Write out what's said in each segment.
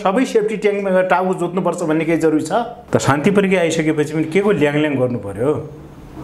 सबै सेफ्टी ट्याङ्कमा गएर टाउको जोत्नुपर्छ भन्ने केही जरुरी छ त? शान्ति प्रक्रिया आइसकेपछि पनि के को ल्याङल्याङ गर्नु पर्यो?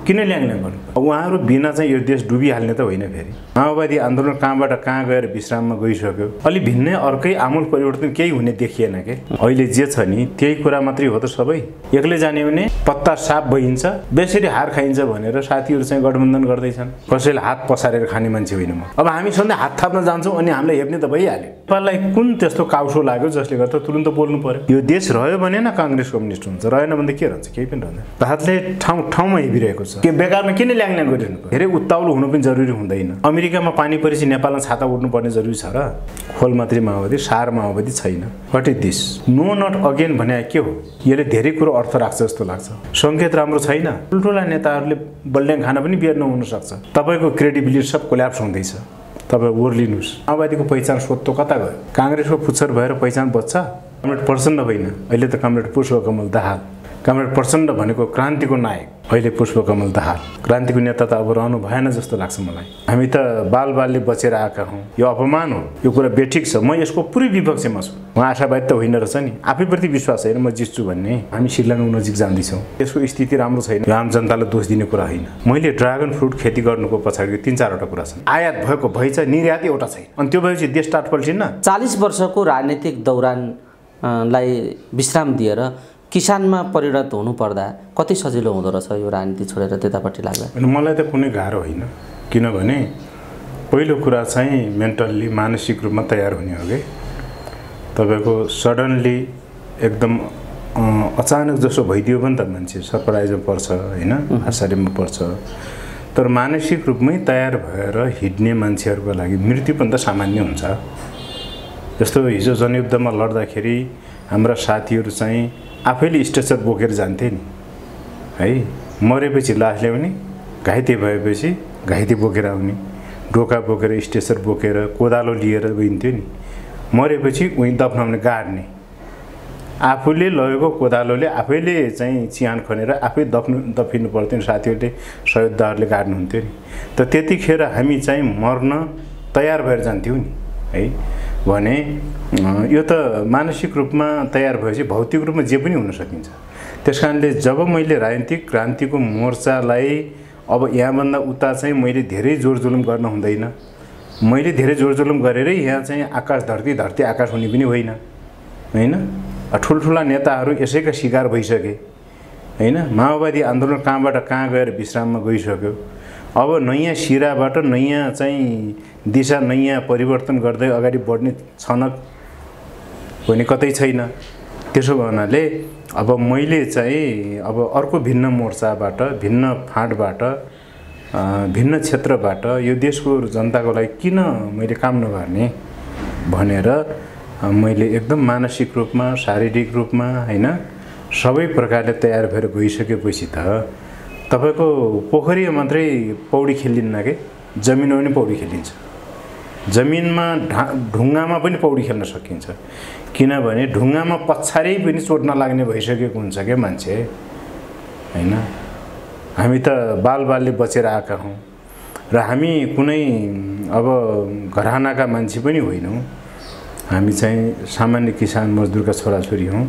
किन ल्याङल्याङ गर्नु? उहाँहरू बिना चाहिँ यो देश डुबिहाल्ने त होइन। फेरि माओवादी आन्दोलन कहाँबाट कहाँ गएर विश्राममा गइसक्यो। अलि भिन्नै अर्कै आमूल परिवर्तन केही हुने देखिएन के। अहिले जे छ नि त्यही कुरा मात्रै हो त सबै। एक्लै जाने भने पत्ता साफ भइन्छ, बेसरी हार खाइन्छ भनेर साथीहरू चाहिँ गठबन्धन गर्दैछन्। कसैले हात पसारेर खाने मान्छे होइन म। अब हामी सधैँ हात थाप्न जान्छौँ अनि हामीलाई हेप्ने त भइहाल्यो। नेपाललाई कुन त्यस्तो काउसो लाग्यो जसले गर्दा तुरुन्त बोल्नु पर्यो? यो देश रह्यो भने न काङ्ग्रेस कम्युनिस्ट हुन्छ, रहेन भने के रहन्छ? केही पनि रहँदैन। भारतले ठाउँ ठाउँमा हेपिरहेको छ। के बेकारमा किन ल्याङल्याङ गरिरहनु पर्यो? धेरै उत्ताउलो हुनु पनि जरुरी हुँदैन। अमेरिकामा पानी परेपछि नेपालमा छाता उड्नुपर्ने जरुरी छ र? खोल मात्रै माओवादी, सार माओवादी छैन। What is this? No not again भने के हो? यसले धेरै कुरो अर्थ राख्छ जस्तो लाग्छ। सङ्केत राम्रो छैन। ठुल्ठुला नेताहरूले बल्ड्याङ खान पनि बिहान नहुन सक्छ। तपाईँको क्रेडिबिलिटी सब कोल्याप्स हुँदैछ। तपाईँ ओर्लिनुहोस्। माओवादीको पहिचान सोध्तो कता गयो? काङ्ग्रेसको पुच्छर भएर पहिचान बच्छ? कमरेड प्रचण्ड होइन, अहिले त कमरेड पुष्पकमल दाहाल। कमरेड प्रचण्ड भनेको क्रान्तिको नायक, अहिले पुष्पकमल दाहाल। क्रान्तिको नेता त अब रहनु भएन जस्तो लाग्छ मलाई। हामी त बालबालले बचेर आएका हौँ। यो अपमान हो। यो कुरा बेठिक छ। म यसको पुरै विपक्षमा छु। म आशावादी त होइन रहेछ नि। आफैप्रति विश्वास छैन म जित्छु भन्ने। हामी सिलाङ नजिक जाँदैछौँ। यसको स्थिति राम्रो छैन। यो आम जनतालाई दोष दिने कुरा होइन। मैले ड्रागन फ्रुट खेती गर्नुको पछाडि 3-4वटा कुरा छन्। आयात भएको भइ छ, निर्यात एउटा छैन। अनि त्यो भएपछि देश टाट पल्टिन्न। 40 वर्षको राजनीतिक दौरानलाई विश्राम दिएर किसानमा परिणत हुनुपर्दा कति सजिलो हुँदो रहेछ यो राजनीति छोडेर त्यतापट्टि लाग्दा? मलाई त कुनै गाह्रो होइन। किनभने पहिलो कुरा चाहिँ मेन्टल्ली मानसिक रूपमा तयार हुने हो कि तपाईँको सडनली एकदम अचानक जसो भइदियो पनि त मान्छे सरप्राइजमा पर्छ होइन, आश्चर्यमा पर्छ। तर मानसिक रूपमै तयार भएर हिँड्ने मान्छेहरूको लागि मृत्यु पनि त सामान्य हुन्छ। जस्तो हिजो जनयुद्धमा लड्दाखेरि हाम्रा साथीहरू चाहिँ आफैले स्ट्रेचर बोकेर जान्थे नि है। मरेपछि लास ल्याउने, घाइते भएपछि घाइते बोकेर आउने, ढोका बोकेर स्ट्रेचर बोकेर कोदालो लिएर गइन्थ्यो नि। मरेपछि उहीँ दफनाउने गाड्ने, आफूले लगेको कोदालोले आफैले चाहिँ चिहान खनेर आफै दफिनु पर्थ्यो नि। साथीहरूले सहयोगदारहरूले गाड्नुहुन्थ्यो नि। त त्यतिखेर हामी चाहिँ मर्न तयार भएर जान्थ्यौँ नि है। भने यो त मानसिक रूपमा तयार भएपछि भौतिक रूपमा जे पनि हुन सकिन्छ। त्यसकारणले जब मैले राजनीतिक क्रान्तिको मोर्चालाई अब यहाँभन्दा उता चाहिँ मैले धेरै जोरजुलुम गर्न हुँदैन। मैले धेरै जोरजुलुम गरेरै यहाँ चाहिँ आकाश धरती, धरती आकाश हुने पनि होइन होइन। ठुल्ठुला नेताहरू यसैका शिकार भइसके होइन। माओवादी आन्दोलन कहाँबाट कहाँ गएर विश्राममा गइसक्यो। अब नयाँ सिराबाट नयाँ चाहिँ दिशा, नयाँ परिवर्तन गर्दै अगाडि बढ्ने छनक भने कतै छैन। त्यसो भनाले अब मैले चाहिँ अब अर्को भिन्न मोर्चाबाट, भिन्न फाँटबाट, भिन्न क्षेत्रबाट यो देशको जनताको लागि किन मैले काम नगर्ने भनेर मैले एकदम मानसिक रूपमा, शारीरिक रूपमा होइन सबै प्रकारले तयार भएर गइसकेपछि त तपाईको पोखरीमा मात्रै पौडी खेलिन्न के, जमिनमा पनि पौडी खेलिन्छ। जमिनमा ढुङ्गामा पनि पौडी खेल्न सकिन्छ। किनभने ढुङ्गामा पछाडि पनि चोट नलाग्ने भइसकेको हुन्छ के मान्छे हैन। हामी त बालबालले बचेर आएका हौँ र हामी कुनै अब घरानाका मान्छे पनि होइनौँ। हामी चाहिँ सामान्य किसान मजदुरका छोराछोरी हौँ।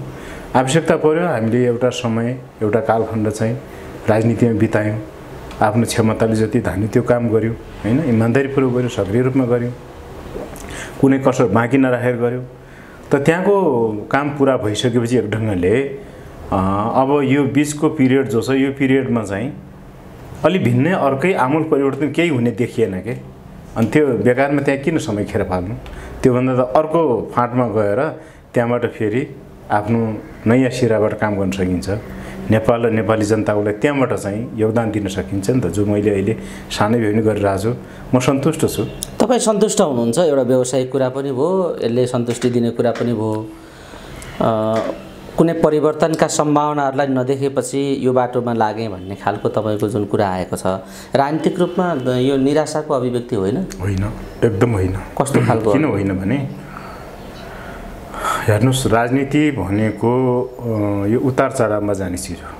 आवश्यकता पर्यो हामीले एउटा समय, एउटा कालखण्ड चाहिँ राजनीतिमा बितायौँ। आफ्नो क्षमताले जति धान्यो त्यो काम गर्यो हैन। इमानदारीपूर्वक गर्यो, सक्रिय रूपमा गर्यो, कुनै कसर बाँकी नराखेर गर्यो। त त्यहाँको काम पुरा भइसकेपछि एक ढङ्गले अब यो बीचको पिरियड जो छ यो पिरियडमा चाहिँ अलि भिन्नै अर्कै आमूल परिवर्तन केही हुने देखिएन के। अनि त्यो बेकारमा त्यहाँ किन समय खेर फाल्नु? त्योभन्दा त अर्को फाँटमा गएर त्यहाँबाट फेरि आफ्नो नयाँ सिराबाट काम गर्न सकिन्छ। नेपाल र नेपाली जनताको लागि त्यहाँबाट चाहिँ योगदान दिन सकिन्छ नि त। जो मैले अहिले सानै भए पनि गरिरहेको छु, म सन्तुष्ट छु। तपाईँ सन्तुष्ट हुनुहुन्छ? एउटा व्यावसायिक कुरा पनि भयो, यसले सन्तुष्टि दिने कुरा पनि भयो। कुनै परिवर्तनका सम्भावनाहरूलाई नदेखेपछि यो बाटोमा लागेँ भन्ने खालको तपाईँको जुन कुरा आएको छ, राजनीतिक रूपमा यो निराशाको अभिव्यक्ति होइन? होइन, एकदम होइन। कस्तो खालको? किन होइन भने हेर्नुहोस्, राजनीति भनेको यो उतार चढावमा जाने चिज हो।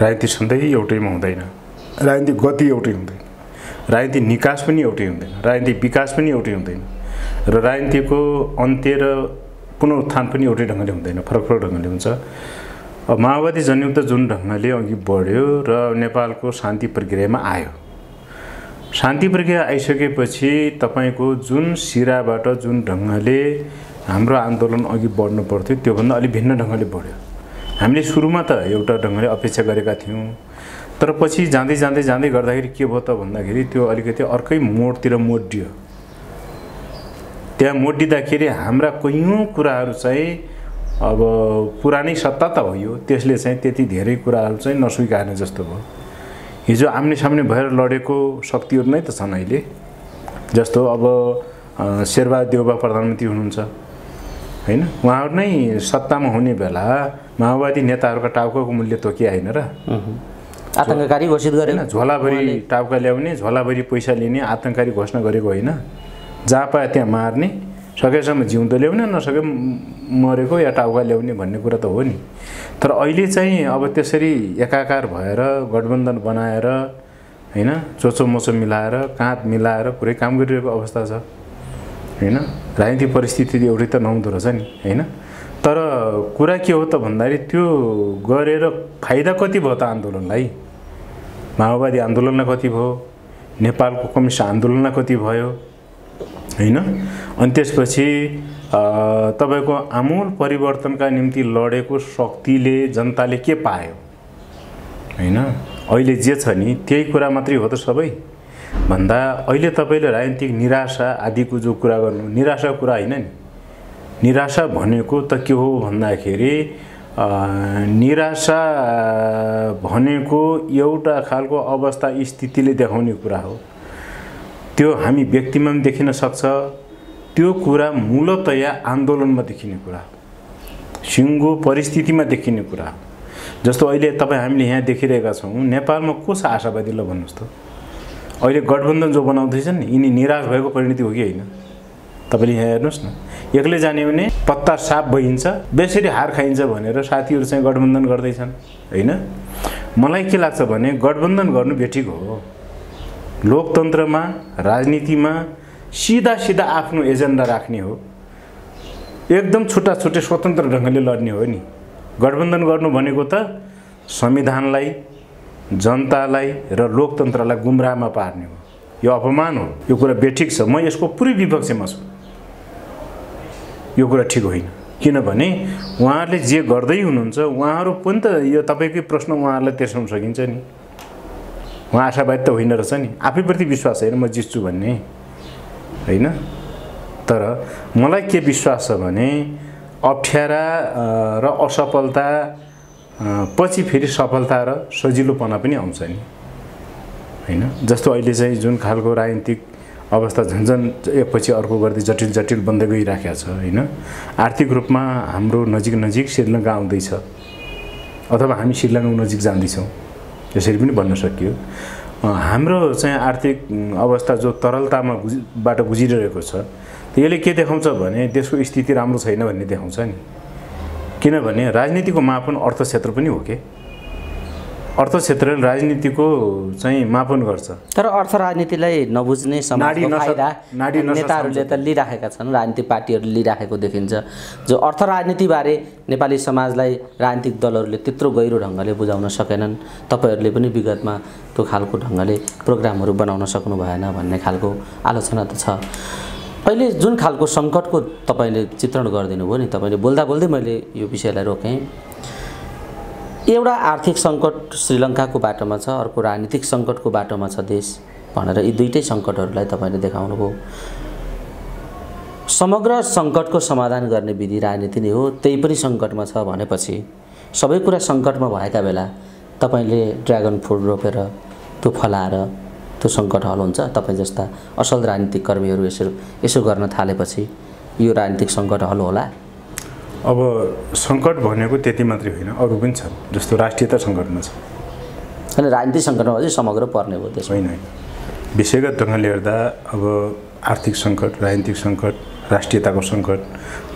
राजनीति सधैँ एउटैमा हुँदैन। राजनीतिक गति एउटै हुँदैन। राजनीतिक निकास पनि एउटै हुँदैन। राजनीतिक विकास पनि एउटै हुँदैन। र राजनीतिको अन्त्य र पुनरुत्थान पनि एउटै ढङ्गले हुँदैन, फरक फरक ढङ्गले हुन्छ। माओवादी जनयुद्ध जुन ढङ्गले अघि बढ्यो र नेपालको शान्ति प्रक्रियामा आयो, शान्ति प्रक्रिया आइसकेपछि तपाईँको जुन सिराबाट जुन ढङ्गले हाम्रो आन्दोलन अघि बढ्नु पर्थ्यो त्योभन्दा अलि भिन्न ढङ्गले बढ्यो। हामीले सुरुमा त एउटा ढङ्गले अपेक्षा गरेका थियौँ, तर पछि जाँदै जाँदै जाँदै गर्दाखेरि के भयो त भन्दाखेरि त्यो अलिकति अर्कै मोडतिर मोडियो। त्यहाँ मोडिँदाखेरि हाम्रा कैयौँ कुराहरू चाहिँ अब पुरानै सत्ता त हो यो, त्यसले चाहिँ त्यति धेरै कुराहरू चाहिँ नस्वीकार्ने जस्तो भयो। हिजो आम्ने सामने भएर लडेको शक्तिहरू नै त छन् अहिले, जस्तो अब शेरबहादुर देउबा प्रधानमन्त्री हुनुहुन्छ हैन, उहाँहरू नै सत्तामा हुने बेला माओवादी नेताहरूका टाउकाको मूल्य तोकिया होइन र, आतंककारी घोषित गरे, झोलाभरि टाउका ल्याउने, झोलाभरि पैसा लिने आतंककारी घोषणा गरेको होइन। जहाँ पाए त्यहाँ मार्ने, सकेसम्म जिउँदो ल्याउने, नसके मरेको या टाउका ल्याउने भन्ने कुरा त हो नि। तर अहिले चाहिँ अब त्यसरी एकाकार भएर गठबन्धन बनाएर हैन, चोचोमोचो मिलाएर काँध मिलाएर पुरै काम गरिरहेको अवस्था छ हैन। राजनीतिक परिस्थिति एउटै त नहुँदो रहेछ नि हैन। तर कुरा के हो त भन्दाखेरि त्यो गरेर फाइदा कति भयो त आन्दोलनलाई? माओवादी आन्दोलनलाई कति भयो, नेपालको कम्युनिस्ट आन्दोलनलाई कति भयो हैन। अनि त्यसपछि तपाईको आमूल परिवर्तनका निम्ति लडेको शक्तिले जनताले के पायो हैन। अहिले जे छ नि त्यही कुरा मात्रै हो त सबै भन्दा अहिले तपाईले राजनीतिक निराशा आदिको जो कुरा गर्नु, निराशा कुरा हैन नि। निराशा भनेको त के हो भन्दाखेरि निराशा भनेको एउटा खालको अवस्था स्थितिले देखाउने कुरा हो। त्यो हामी व्यक्तिमा पनि देखिन सक्छ, त्यो कुरा मूलतया आन्दोलनमा देखिने कुरा हो, सिङ्गो परिस्थितिमा देखिने कुरा हो। जस्तो अहिले तपाईँ हामीले यहाँ देखिरहेका छौँ, नेपालमा को छ आशावादी ल भन्नुहोस् त? अहिले गठबन्धन जो बनाउँदैछन् नि यिनी निराश भएको परिणति हो कि होइन? तपाईँले यहाँ हेर्नुहोस् न, एक्लै जाने भने पत्ता साफ भइन्छ, बेसरी हार खाइन्छ भनेर साथीहरू चाहिँ गठबन्धन गर्दैछन् हैन। मलाई के लाग्छ भने गठबन्धन गर्नु बेठिक हो। लोकतन्त्रमा राजनीतिमा सीधा सीधा आफ्नो एजेन्डा राख्ने हो, एकदम छुट्टा छुट्टै स्वतन्त्र ढङ्गले लड्ने हो नि। गठबन्धन गर्नु भनेको त संविधानलाई, जनतालाई र लोकतन्त्रलाई गुमराहमा पार्ने हो। यो अपमान हो, यो कुरा बेठिक छ। म यसको पुरै विपक्षमा छु। यो कुरा ठिक होइन, किनभने उहाँहरूले जे गर्दै हुनुहुन्छ उहाँहरू पनि त यो तपाईँकै प्रश्न उहाँहरूलाई तेर्साउन सकिन्छ नि। उहाँ आशावादी त होइन रहेछ नि, आफैप्रति विश्वास छैन म जित्छु भन्ने हैन। तर मलाई के विश्वास छ भने अप्ठ्यारा र असफलता पछि फेरि सफलता र सजिलोपना पनि आउँछ नि हैन। जस्तो अहिले चाहिँ जुन खालको राजनीतिक अवस्था झन्झन एकपछि अर्को गर्दै जटिल जटिल बन्दै गइराखेको छ हैन। आर्थिक रूपमा हाम्रो नजिक नजिक श्रीलङ्का आउँदैछ अथवा हामी श्रीलङ्का नजिक जाँदैछौँ, यसरी पनि भन्न सकियो। हाम्रो चाहिँ आर्थिक अवस्था जो तरलतामा बाट गुजिरहेको छ, यसले के देखाउँछ भने देशको स्थिति राम्रो छैन भन्ने देखाउँछ नि। किनभने राजनीतिको मापन अर्थ क्षेत्र पनि हो के, अर्थ क्षेत्रले राजनीतिको चाहिँ मापन गर्छ। तर अर्थ राजनीतिलाई नबुझ्ने समाजको फाइदा नेताहरूले त लिइराखेका छन्, राजनीतिक पार्टीहरूले लिइराखेको देखिन्छ। जो अर्थ राजनीतिबारे नेपाली समाजलाई राजनीतिक दलहरूले त्यत्रो गहिरो ढङ्गले बुझाउन सकेनन्। तपाईँहरूले पनि विगतमा त्यो खालको ढङ्गले प्रोग्रामहरू बनाउन सक्नु भएन भन्ने खालको आलोचना त छ। अहिले जुन खालको सङ्कटको तपाईँले चित्रण गरिदिनु भयो नि, तपाईँले बोल्दा बोल्दै मैले यो विषयलाई रोकेँ। एउटा आर्थिक सङ्कट श्रीलङ्काको बाटोमा छ, अर्को राजनीतिक सङ्कटको बाटोमा छ देश भनेर यी दुईटै सङ्कटहरूलाई तपाईँले देखाउनुभयो। समग्र सङ्कटको समाधान गर्ने विधि राजनीति नै हो, त्यही पनि सङ्कटमा छ भनेपछि सबै कुरा सङ्कटमा भएका बेला तपाईँले ड्र्यागन फ्रुट रोपेर त्यो फलाएर त्यो सङ्कट हल हुन्छ? तपाईँ जस्ता असल राजनीतिक कर्मीहरू यसो गर्न थालेपछि यो राजनीतिक सङ्कट हल होला? अब सङ्कट भनेको त्यति मात्रै होइन, अरू पनि छ। जस्तो राष्ट्रियता सङ्कटमा छ, अनि राजनीतिक सङ्कटमा चाहिँ समग्र पर्ने हो त्यसमा होइन। विषयगत ढङ्गले हेर्दा अब आर्थिक सङ्कट, राजनीतिक सङ्कट, राष्ट्रियताको सङ्कट,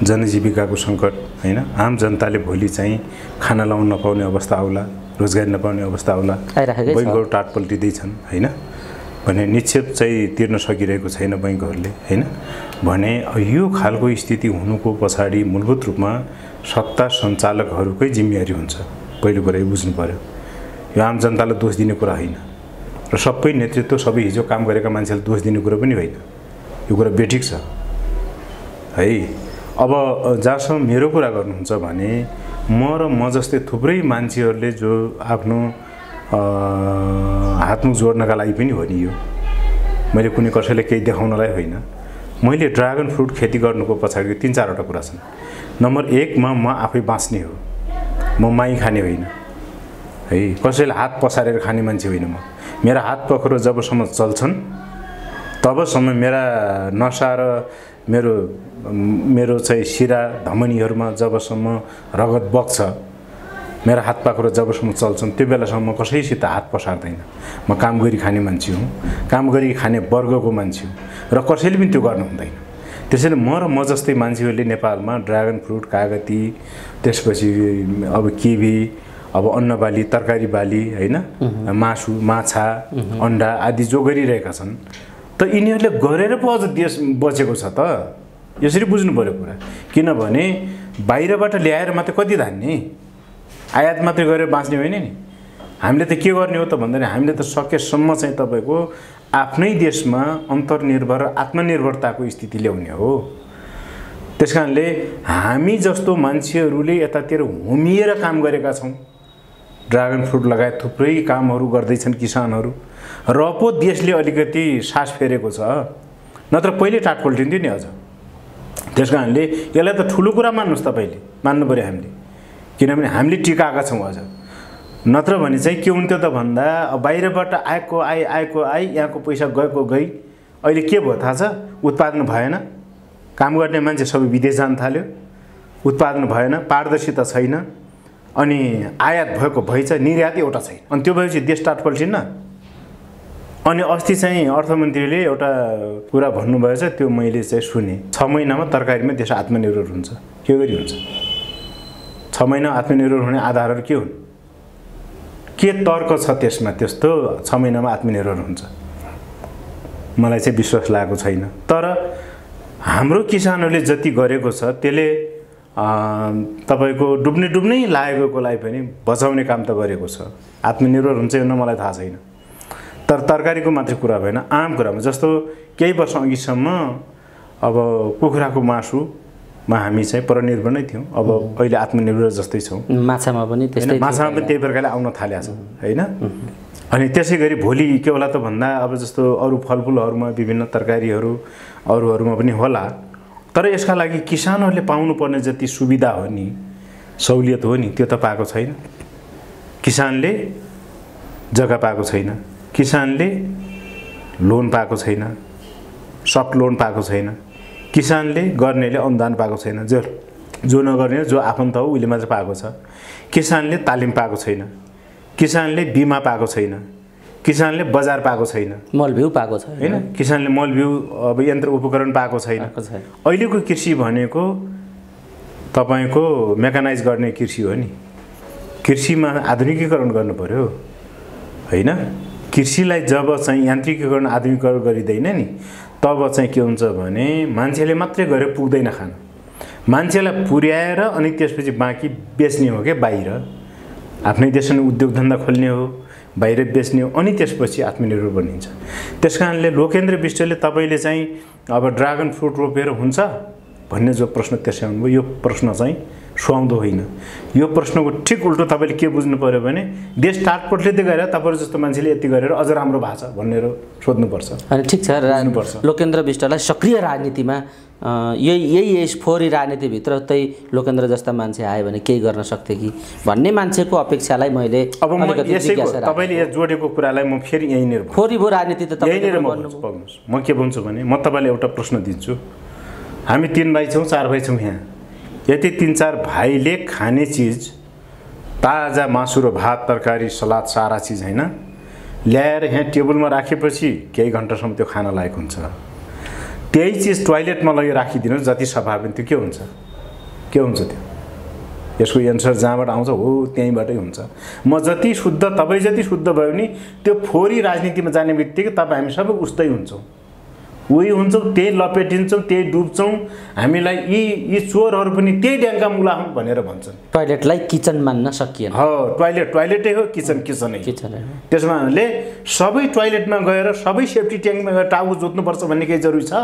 जनजीविकाको सङ्कट हैन। आम जनताले भोलि चाहिँ खाना लाउन नपाउने अवस्था आउला, रोजगारी नपाउने अवस्था आउला, बैङ्कहरू टाट पल्टिँदैछन् हैन। भने निक्षेप चाहिँ तिर्न सकिरहेको छैन बैंकहरूले हैन भने यो खालको स्थिति हुनुको पछाडि मूलभूत रूपमा सत्ता सञ्चालकहरूकै जिम्मेवारी हुन्छ। पहिलो कुरा यो बुझ्नु पर्यो। यो आम जनतालाई दोष दिने कुरा होइन र सबै नेतृत्व सबै हिजो काम गरेका मान्छेलाई दोष दिने कुरा पनि होइन। यो कुरा बेठिक छ है। अब जहाँसम्म मेरो कुरा गर्नुहुन्छ भने म जस्तै थुप्रै मान्छेहरूले जो आफ्नो हातमुख जोड्नका लागि पनि हो नि यो। मैले कुनै कसैले केही देखाउनलाई होइन। मैले ड्रागन फ्रुट खेती गर्नुको पछाडि 3-4वटा कुरा छन्। नम्बर 1 मा म आफै बाँच्ने हो, म माई खाने होइन है। कसैले हात पसारेर खाने मान्छे होइन म। मेरा हात पखरो जबसम्म चल्छन् तबसम्म मेरा नसा र मेरो चाहिँ शिरा धमनीहरूमा जबसम्म रगत बग्छ, मेरा हात पाखुरा जबसम्म चल्छन् त्यो बेलासम्म कसैसित हात पसार्दैन। म काम गरी खाने मान्छे हुँ, काम गरी खाने वर्गको मान्छे हुँ र कसैले पनि त्यो गर्नु हुँदैन। त्यसैले म जस्तै मान्छेहरूले नेपालमा ड्रागन फ्रुट, कागती, त्यसपछि अब किवी, अब अन्नबाली, तरकारी बाली हैन, मासु, माछा, अन्डा आदि जो गरिरहेका छन् त यिनीहरूले गरेर पो अझ देश बचेको छ त। यसरी बुझ्नु पर्यो कुरा। किनभने बाहिरबाट ल्याएर मात्रै कति धान्ने, आयात मात्रै गरेर बाँच्ने होइन नि। हामीले त के गर्ने हो त भन्दाखेरि हामीले त सकेसम्म चाहिँ तपाईको आफ्नै देशमा अन्तर्निर्भर आत्मनिर्भरताको स्थिति ल्याउने हो। त्यसकारणले हामी जस्तो मान्छेहरूले यतातिर होमिएर काम गरेका छौँ। ड्रागन फ्रुट लगायत थुप्रै कामहरू गर्दैछन् किसानहरू र पो देशले अलिकति सास फेरेको छ, नत्र पहिले टाट पल्टिन्थ्यो नि अझ। त्यसकारणले यसलाई त ठुलो कुरा मान्नुहोस्, तपाईँले मान्नु पर्यो हामीले। किनभने हामीले टिकाएका छौँ अझ। नत्र भने चाहिँ के हुन्थ्यो त भन्दा बाहिरबाट आएको यहाँको पैसा गएको गई। अहिले के भयो थाहा छ? उत्पादन भएन, काम गर्ने मान्छे सबै विदेश जान थाल्यो, उत्पादन भएन, पारदर्शिता छैन, अनि आयात भएको भइछ, निर्यात एउटा छैन। अनि त्यो भएपछि देश टाट पल्टिन्न। अनि अस्ति चाहिँ अर्थमन्त्रीले एउटा कुरा भन्नुभएछ, त्यो मैले चाहिँ सुने। 6 महिनामा तरकारीमा देश आत्मनिर्भर हुन्छ। के गरी हुन्छ? 6 महिना आत्मनिर्भर हुने आधारहरू के हुन्? के तर्क छ त्यसमा त्यस्तो 6 महिनामा आत्मनिर्भर हुन्छ? मलाई चाहिँ विश्वास लागेको छैन। तर हाम्रो किसानहरूले जति गरेको छ त्यसले तपाईको डुब्नै लागेकोको लागि पनि बचाउने काम त गरेको छ। आत्मनिर्भर हुन्छ यो मलाई थाहा छैन। तर तरकारीको मात्रै कुरा भएन, आम कुरामा जस्तो केही वर्ष अघिसम्म अब कुखुराको मासुमा हामी चाहिँ परनिर्भर नै थियौँ। अब अहिले आत्मनिर्भर जस्तै छौँ। माछामा पनि त्यस्तै, माछामा पनि त्यही प्रकारले आउन थालेको छ हैन। अनि त्यसै गरी भोलि के होला त भन्दा अब जस्तो अरू फलफुलहरूमा विभिन्न तरकारीहरू अरूहरूमा पनि होला। तर यसका लागि किसानहरूले पाउनुपर्ने जति सुविधा हो नि, सहुलियत हो नि, त्यो त पाएको छैन। किसानले जग्गा पाएको छैन, किसानले लोन पाएको छैन, सफ्ट लोन पाएको छैन, किसानले गर्नेले अनुदान पाएको छैन, जो नगर्ने जो आफन्त हो उसले मात्र पाएको छ। किसानले तालिम पाएको छैन, किसानले बिमा पाएको छैन, किसानले बजार पाएको छैन, मलबिउ पाएको छ हैन, किसानले मलबिउ अब यन्त्र उपकरण पाएको छैन। अहिलेको कृषि भनेको तपाईको मेकानाइज गर्ने कृषि हो नि। कृषिमा आधुनिकीकरण गर्नु पर्यो हैन। कृषिलाई जब चाहिँ यान्त्रिकीकरण आधुनिकीकरण गरिदैन नि तब चाहिँ के हुन्छ भने मान्छेले मात्रै गरे पुग्दैन खान। मान्छेलाई पुर्याएर अनि त्यसपछि बाँकी बेच्ने हो के बाहिर, आफ्नै देशमा उद्योग धन्दा खोल्ने हो, बाहिर बेच्ने हो, अनि त्यसपछि आत्मनिर्भर बनिन्छ। त्यसकारणले लोकेन्द्र विष्टले तपाईले चाहिँ अब ड्रागन फ्रुट रोपेर हुन्छ भन्ने जो प्रश्न त्यसैमा यो प्रश्न चाहिँ सुहाउँदो होइन। यो प्रश्नको ठिक उल्टो तपाईले के बुझ्नु पर्यो भने देश टाटपटले गएर तपाईहरु जस्तो मान्छेले यति गरेर अझ राम्रो भएको छ भनेर सोध्नुपर्छ। अनि ठिक छ, लोकेन्द्र विष्टलाई सक्रिय राजनीतिमा यही फोहोरी राजनीतिभित्र त्यही लोकेन्द्र जस्ता मान्छे आयो भने केही गर्न सक्थे कि भन्ने मान्छेको अपेक्षालाई मैले अब तपाईले यहाँ जोडेको कुरालाई म फेरि यहीँनिर फोहोरी भो राजनीति त यहीँनिर म के भन्छु भने म तपाईलाई एउटा प्रश्न दिन्छु। हामी 3 भाइ छौँ 4 भाइ छौँ यहाँ। यति 3-4 भाइले खाने चिज ताजा मासु र भात तरकारी सलाद सारा चिज हैन ल्याएर यहाँ टेबलमा राखेपछि केही घण्टासम्म त्यो खान लायक हुन्छ। त्यही चिज टोयलेटमा लगी राखिदिनु जति सफा पनि त्यो के हुन्छ त्यो यसको एन्सर जहाँबाट आउँछ हो त्यहीँबाटै हुन्छ। म जति शुद्ध तपाईँ जति शुद्ध भयो भने त्यो फोहोरी राजनीतिमा जाने बित्तिकै तपाईँ हामी सबै उस्तै हुन्छौँ, उही हुन्छौँ, त्यही लपेटिन्छौँ, त्यही डुब्छौँ। हामीलाई यी चोरहरू पनि त्यही ड्याङ्का मुला हुन् भनेर भन्छन्। टोयलेटलाई किचन मान्न सकिएन। हो, टोयलेटै हो, किचनै। त्यसमा हामीले सबै टोयलेटमा गएर सबै सेफ्टी ट्याङ्कमा गएर टाउको जोत्नुपर्छ भन्ने केही जरुरी छ?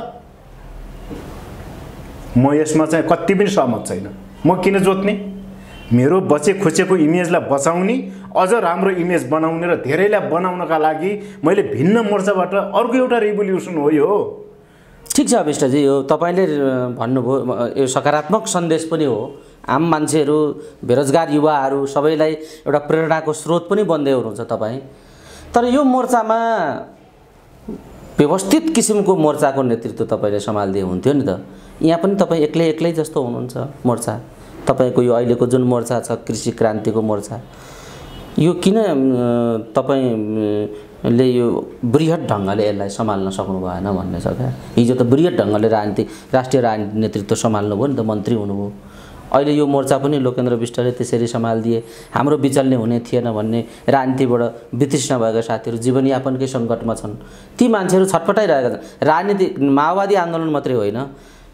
म यसमा चाहिँ कति पनि सहमत छैन। म किन जोत्ने? मेरो बचे खुचेको इमेजलाई बचाउने, अझ राम्रो इमेज बनाउने र धेरैलाई बनाउनका लागि मैले भिन्न मोर्चाबाट अर्को एउटा रिभोल्युसन हो यो। ठिक छ विष्टजी, यो तपाईँले भन्नुभयो, यो सकारात्मक सन्देश पनि हो। आम मान्छेहरू, बेरोजगार युवाहरू सबैलाई एउटा प्रेरणाको स्रोत पनि बन्दै हुनुहुन्छ तपाईँ। तर यो मोर्चामा व्यवस्थित किसिमको मोर्चाको नेतृत्व तपाईँले सम्हाल्दै हुन्थ्यो नि त। यहाँ पनि तपाईँ एक्लै जस्तो हुनुहुन्छ मोर्चा। तपाईँको यो अहिलेको जुन मोर्चा छ, कृषि क्रान्तिको मोर्चा, यो किन तपाईँले यो बृहत ढङ्गले यसलाई सम्हाल्न सक्नु भएन भन्ने छ क्या? हिजो त बृहत ढङ्गले राष्ट्रिय राजनीति नेतृत्व सम्हाल्नुभयो नि त, मन्त्री हुनुभयो। अहिले यो मोर्चा पनि लोकेन्द्र विष्टले त्यसरी सम्हालिदिए। हाम्रो विचल्ने हुने थिएन भन्ने राजनीतिबाट वितृष्ण भएका साथीहरू जीवनयापनकै सङ्कटमा छन्। ती मान्छेहरू छटपटाइरहेका छन्। राजनीति माओवादी आन्दोलन मात्रै होइन,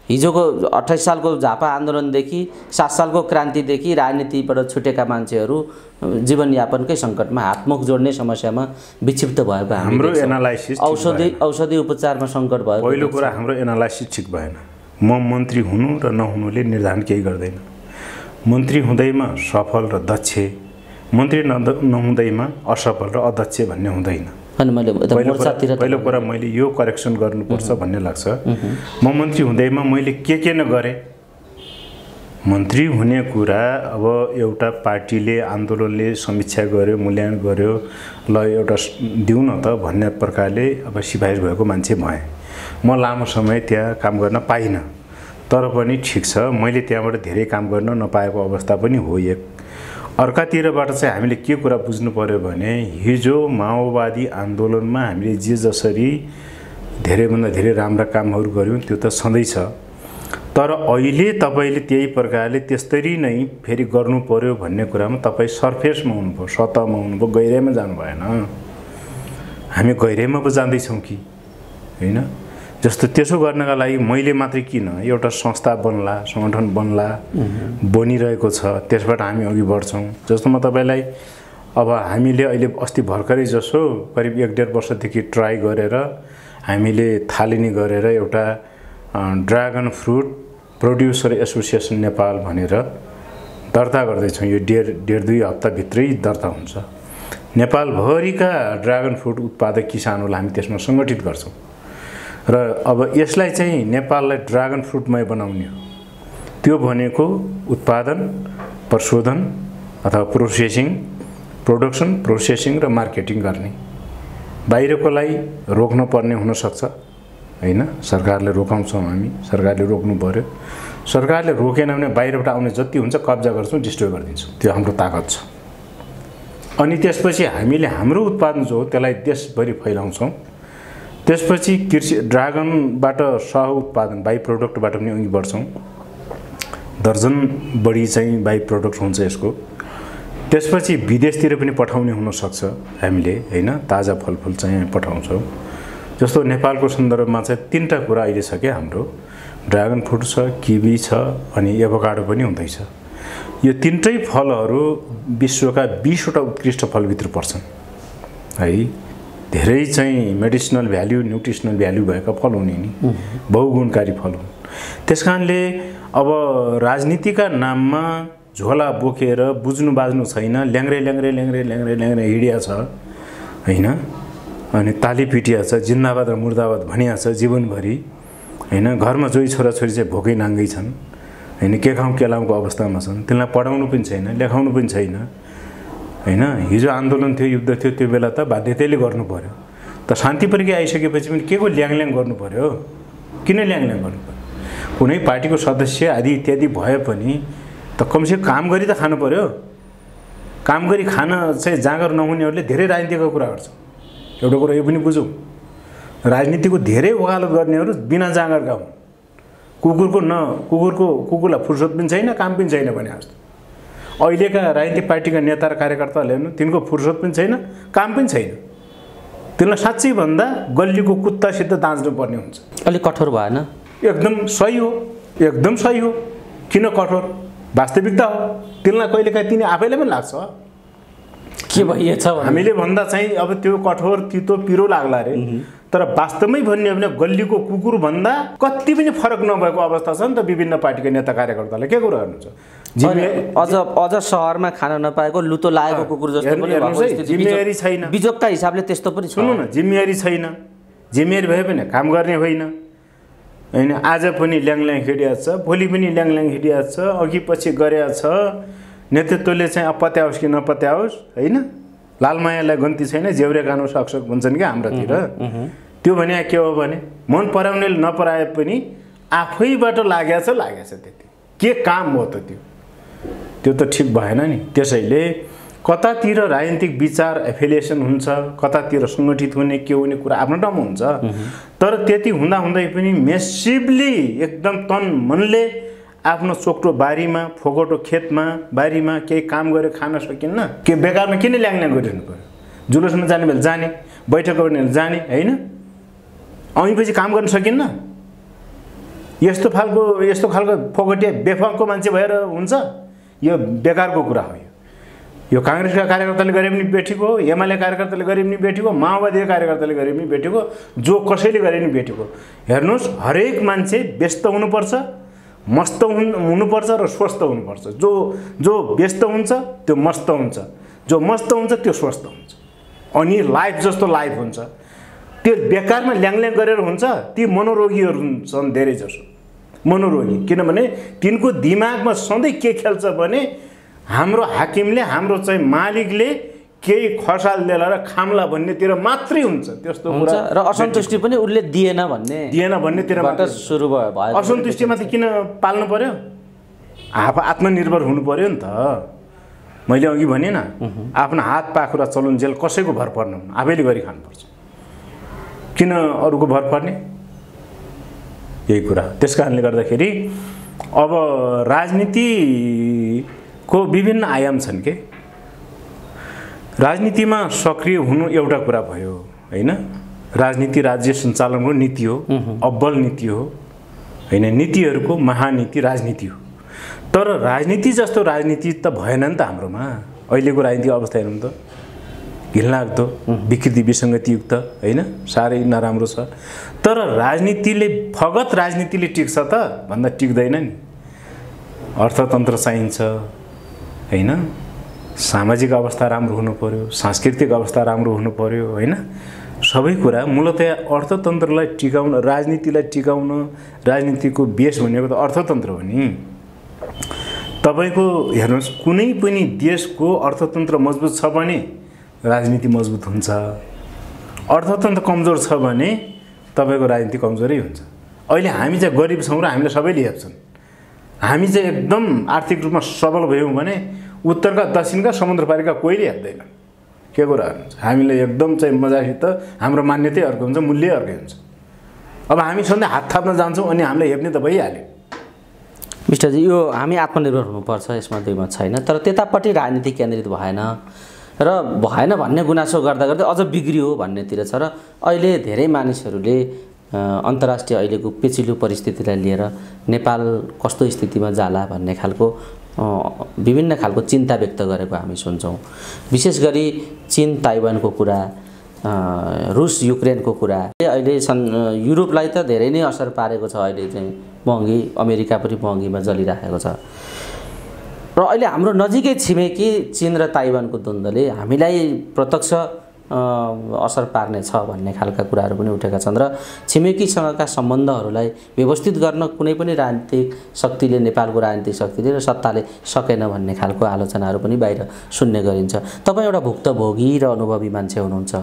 हिजोको 28 सालको झापा आन्दोलनदेखि 7 सालको क्रान्तिदेखि राजनीतिबाट छुटेका मान्छेहरू जीवनयापनकै सङ्कटमा, हातमुख जोड्ने समस्यामा विक्षिप्त भएको हाम्रो एनालाइसिस औषधि उपचारमा सङ्कट भयो। पहिलो कुरा हाम्रो एनालाइसिस ठिक भएन। म मन्त्री हुनु र नहुनुले निर्धारण केही गर्दैन। मन्त्री हुँदैमा सफल र दक्ष, मन्त्री नहुँदैमा असफल र अदक्ष भन्ने हुँदैन। पहिलो कुरा मैले यो करेक्सन गर्नुपर्छ भन्ने लाग्छ। म मन्त्री हुँदैमा मैले के न गरेँ। मन्त्री हुने कुरा अब एउटा पार्टीले आन्दोलनले समीक्षा गर्यो, मूल्याङ्कन गर्यो, ल एउटा दिउँ न त भन्ने प्रकारले अब सिफारिस भएको मान्छे भएँ। म लामो समय त्यहाँ काम गर्न पाइनँ, तर पनि ठिक छ, मैले त्यहाँबाट धेरै काम गर्न नपाएको अवस्था पनि हो एक। अर्कातिरबाट चाहिँ हामीले के कुरा बुझ्नु पर्यो भने हिजो माओवादी आन्दोलनमा हामीले जे जसरी धेरैभन्दा धेरै राम्रा कामहरू गऱ्यौँ त्यो त सधैँ छ। तर अहिले तपाईँले त्यही प्रकारले त्यस्तरी नै फेरि गर्नु पर्यो भन्ने कुरामा तपाईँ सर्फेसमा हुनुभयो, सतहमा हुनुभयो, गहिराइमा जानु भएन। हामी गहिराइमा पो जाँदैछौँ कि होइन? जस्तो त्यसो गर्नका लागि मैले मात्रै किन, एउटा संस्था बन्ला, सङ्गठन बन्ला, बनिरहेको छ, त्यसबाट हामी अघि बढ्छौँ। जस्तो म तपाईँलाई अब हामीले अहिले अस्ति भर्खरै जसो करिब 1-1.5 वर्षदेखि ट्राई गरेर हामीले थालनी गरेर एउटा dragon fruit producer association Nepal भनेर दर्ता गर्दैछौँ। यो 1.5-2 हप्ताभित्रै दर्ता हुन्छ। नेपालभरिका ड्रागन फ्रुट उत्पादक किसानहरूलाई हामी त्यसमा सङ्गठित गर्छौँ र अब यसलाई चाहिँ नेपाललाई ड्रागन फ्रुटमय बनाउने हो। त्यो भनेको उत्पादन, प्रशोधन अथवा प्रोडक्सन, प्रोसेसिङ र मार्केटिङ गर्ने। बाहिरकोलाई रोक्न पर्ने हुनसक्छ होइन, सरकारले रोकाउँछौँ हामी, सरकारले रोक्नु पर्यो। सरकारले रोकेन भने बाहिरबाट आउने जति हुन्छ कब्जा गर्छौँ, डिस्ट्रोय गरिदिन्छौँ। त्यो हाम्रो ताकत छ। अनि त्यसपछि हामीले हाम्रो उत्पादन जो हो त्यसलाई देशभरि फैलाउँछौँ। त्यसपछि कृषि ड्रागनबाट सह उत्पादन बाई प्रोडक्टबाट पनि अघि बढ्छौँ। दर्जन बढी चाहिँ बाई प्रोडक्ट हुन्छ यसको। त्यसपछि विदेशतिर पनि पठाउने हुनसक्छ हामीले होइन, ताजा फलफुल चाहिँ पठाउँछौँ। जस्तो नेपालको सन्दर्भमा चाहिँ 3टा कुरा अहिले छ क्या हाम्रो, ड्रागन फ्रुट छ, किवी छ अनि एभोकाडो पनि हुँदैछ। यो 3टै फलहरू विश्वका 20वटा उत्कृष्ट फलभित्र पर्छन् है। धेरै चाहिँ मेडिसिनल भ्याल्यु, न्युट्रिसनल भ्याल्यु भएका फल हुने नि, बहुगुणकारी फल हुन्। त्यसकारणले अब राजनीतिका नाममा झोला बोकेर बुझ्नु बाज्नु छैन, ल्याङ्ग्रे हिडिया छ होइन, अनि ताली पिटिया छ, जिन्दाबाद र मुर्दाबाद भनिया छ जीवनभरि होइन। घरमा जोई छोराछोरी चाहिँ भोकै नाङ्गै छन् होइन, के खाउँ के लाउँको अवस्थामा छन्। त्यसलाई पढाउनु पनि छैन, लेखाउनु पनि छैन होइन। हिजो आन्दोलन थियो, युद्ध थियो, त्यो बेला त बाध्यताले गर्नु पर्यो। त शान्ति प्रक्रिया आइसकेपछि पनि के को ल्याङल्याङ गर्नु पर्यो? किन ल्याङल्याङ गर्नु पर्यो? कुनै पार्टीको सदस्य आदि इत्यादि भए पनि त कमसेकम काम गरी त खानु पर्यो। काम गरी खान चाहिँ जाँगर नहुनेहरूले धेरै राजनीतिको कुरा गर्छ। एउटा कुरा यो पनि बुझौँ, राजनीतिको धेरै वकालत गर्नेहरू बिना जाँगरका हुन्। कुकुरलाई फुर्सद पनि छैन, काम पनि छैन भने जस्तो। अहिलेका राजनीतिक पार्टीका नेता र कार्यकर्ताहरूले हेर्नु तिनको फुर्सद पनि छैन, काम पनि छैन। तिनलाई साँच्चै भन्दा गल्लीको कुत्तासित दाँच्नुपर्ने हुन्छ। अलिक कठोर भएन? एकदम सही हो, एकदम सही हो। किन कठोर? वास्तविकता हो। तिनलाई कहिलेकाहीँ तिनी आफैलाई पनि लाग्छ के भइएछ हामीले भन्दा चाहिँ अब त्यो कठोर तितो पिरो लाग्ला रे। तर वास्तवमै भन्ने हो भने गल्लीको कुकुर भन्दा कति पनि फरक नभएको अवस्था छ नि त विभिन्न पार्टीका नेता कार्यकर्ताले। के कुरा गर्नुहुन्छ? अझ शहरमा खान नपाएको लुतो लागेको कुकुर जस्तो पनि जिम्मेवारी छैन। बिजोगका हिसाबले त्यस्तो पनि छ। सुन्नु न, जिम्मेवारी छैन। जिम्मेवारी भए पनि काम गर्ने होइन हैन। आज पनि ल्याङल्याङ हिँडिया छ, भोलि पनि ल्याङल्याङ हिँडिया छ, अघि पछि गरेया छ। नेतृत्वले चाहिँ पत्याओस् कि नपत्याओस् हैन, लालमायालाई गन्ती छैन, जेउरे गानु सक्छ भन्छन् क्या हाम्रोतिर। त्यो भने के हो भने मन पराउनेले नपराए पनि आफैबाट लागेछ त्यति। के काम हो त त्यो त ठिक भएन नि। त्यसैले कतातिर राजनीतिक विचार एफिलिएसन हुन्छ, कतातिर सङ्गठित हुने के हुने कुरा आफ्नो ठाउँमा हुन्छ। तर त्यति हुँदाहुँदै पनि मेसिभली एकदम तन मनले आफ्नो चोक्टो बारीमा, फोगोटो खेतमा, बारीमा केही काम गरेर खान सकिन्न। के बेकारमा किन ल्याङल्याङ गरिरहनु पर्यो? जुलुसमा जाने बेला जाने, बैठक गर्ने बेला जाने होइन, आएपछि काम गर्न सकिन्न। यस्तो खालको फोगटिया बेफाको मान्छे भएर हुन्छ? यो बेकारको कुरा हो। यो काङ्ग्रेसका कार्यकर्ताले गरे पनि बेठीको हो, एमाले कार्यकर्ताले गरे पनि बेठीको, माओवादीका कार्यकर्ताले गरे पनि बेठीको, जो कसैले गरे पनि बेठीको। हेर्नुहोस्, हरेक मान्छे व्यस्त हुनुपर्छ, मस्त हुनुपर्छ र स्वस्थ हुनुपर्छ। जो व्यस्त हुन्छ त्यो मस्त हुन्छ, जो मस्त हुन्छ त्यो स्वस्थ हुन्छ। अनि लाइफ जस्तो लाइफ हुन्छ। त्यो बेकारमा ल्याङल्याङ गरेर हुन्छ। ती मनोरोगीहरू हुन्छन् धेरै जसो मनोरोगी। किनभने तिनको दिमागमा सधैँ के खेल्छ भने हाम्रो हाकिमले, हाम्रो चाहिँ मालिकले केही खसाल देला र खाम्ला भन्नेतिर मात्रै हुन्छ। त्यस्तो कुरा र असन्तुष्टि पनि उसले दिएन भन्नेतिर मात्र सुरु भयो। असन्तुष्टिमा त किन पाल्नु पर्यो? आत्मनिर्भर हुनु पर्यो नि त। मैले अघि भने न, आफ्नो हात पाखुरा चलुन्जेल कसैको भर पर्नु, आफैले गरी खानुपर्छ। किन अरूको भर पर्ने? यही कुरा। त्यस कारणले गर्दाखेरि अब राजनीतिको विभिन्न आयाम छन् के। राजनीतिमा सक्रिय हुनु एउटा कुरा भयो हैन। राजनीति राज्य सञ्चालनको नीति हो, अब्बल नीति हो हैन। नीतिहरूको महानीति राजनीति हो। तर राजनीति जस्तो राजनीति त भएन नि त हाम्रोमा। अहिलेको राजनीतिक अवस्था हेर्नु त, घिनलाग्दो, विकृति विसङ्गतियुक्त हैन, साह्रै नराम्रो छ। तर फगत राजनीतिले टिक्छ त भन्दा टिक्दैन नि। अर्थतन्त्र चाहिन्छ हैन, सामाजिक अवस्था राम्रो हुनु पर्यो, सांस्कृतिक अवस्था राम्रो हुनु पर्यो हैन। सबै कुरा मूलतया अर्थतन्त्रलाई टिकाउन, राजनीतिलाई टिकाउन, राजनीतिको बेस भनेको त अर्थतन्त्र हो नि। तपाईको हेर्नुहोस्, कुनै पनि देशको अर्थतन्त्र मजबुत छ भने राजनीति मजबुत हुन्छ। अर्थतन्त्र कमजोर छ भने तपाईको राजनीति कमजोरै हुन्छ। अहिले हामी चाहिँ गरिब छौँ र हामीले सबैले हेप्छन्। हामी चाहिँ एकदम आर्थिक रूपमा सबल भयौँ भने उत्तरका दक्षिणका समुद्रपारीका कोहीले हेप्दैन। के कुरा गर्नुहुन्छ? हामीलाई एकदम चाहिँ मजासित हाम्रो मान्यतै अर्को हुन्छ, मूल्य अर्कै हुन्छ। अब हामी सधैँ हात थाप्न जान्छौँ अनि हामीलाई हेप्ने त भइहाल्यो। मिस्टरजी, यो हामी आत्मनिर्भर हुनुपर्छ, यसमा दुई मत छैन। तर त्यतापट्टि राजनीति केन्द्रित भएन भन्ने गुनासो गर्दा गर्दै अझ बिग्रियो भन्नेतिर छ। र अहिले धेरै मानिसहरूले अन्तर्राष्ट्रिय अहिलेको पेचिलो परिस्थितिलाई लिएर नेपाल कस्तो स्थितिमा जाला भन्ने खालको विभिन्न खालको चिन्ता व्यक्त गरेको हामी सुन्छौँ। विशेष गरी चीन ताइवानको कुरा, रुस युक्रेनको कुरा, अहिले युरोपलाई त धेरै नै असर पारेको छ। अहिले चाहिँ महँगी, अमेरिका पनि महँगीमा जलिराखेको छ। र अहिले हाम्रो नजिकै छिमेकी चीन र ताइवानको द्वन्द्वले हामीलाई प्रत्यक्ष असर पार्ने छ भन्ने खालका कुराहरू पनि उठेका छन्। र छिमेकीसँगका सम्बन्धहरूलाई व्यवस्थित गर्न कुनै पनि राजनीतिक शक्तिले, नेपालको राजनीतिक शक्तिले र सत्ताले सकेन भन्ने खालको आलोचनाहरू पनि बाहिर सुन्ने गरिन्छ। तपाईँ एउटा भुक्तभोगी र अनुभवी मान्छे हुनुहुन्छ,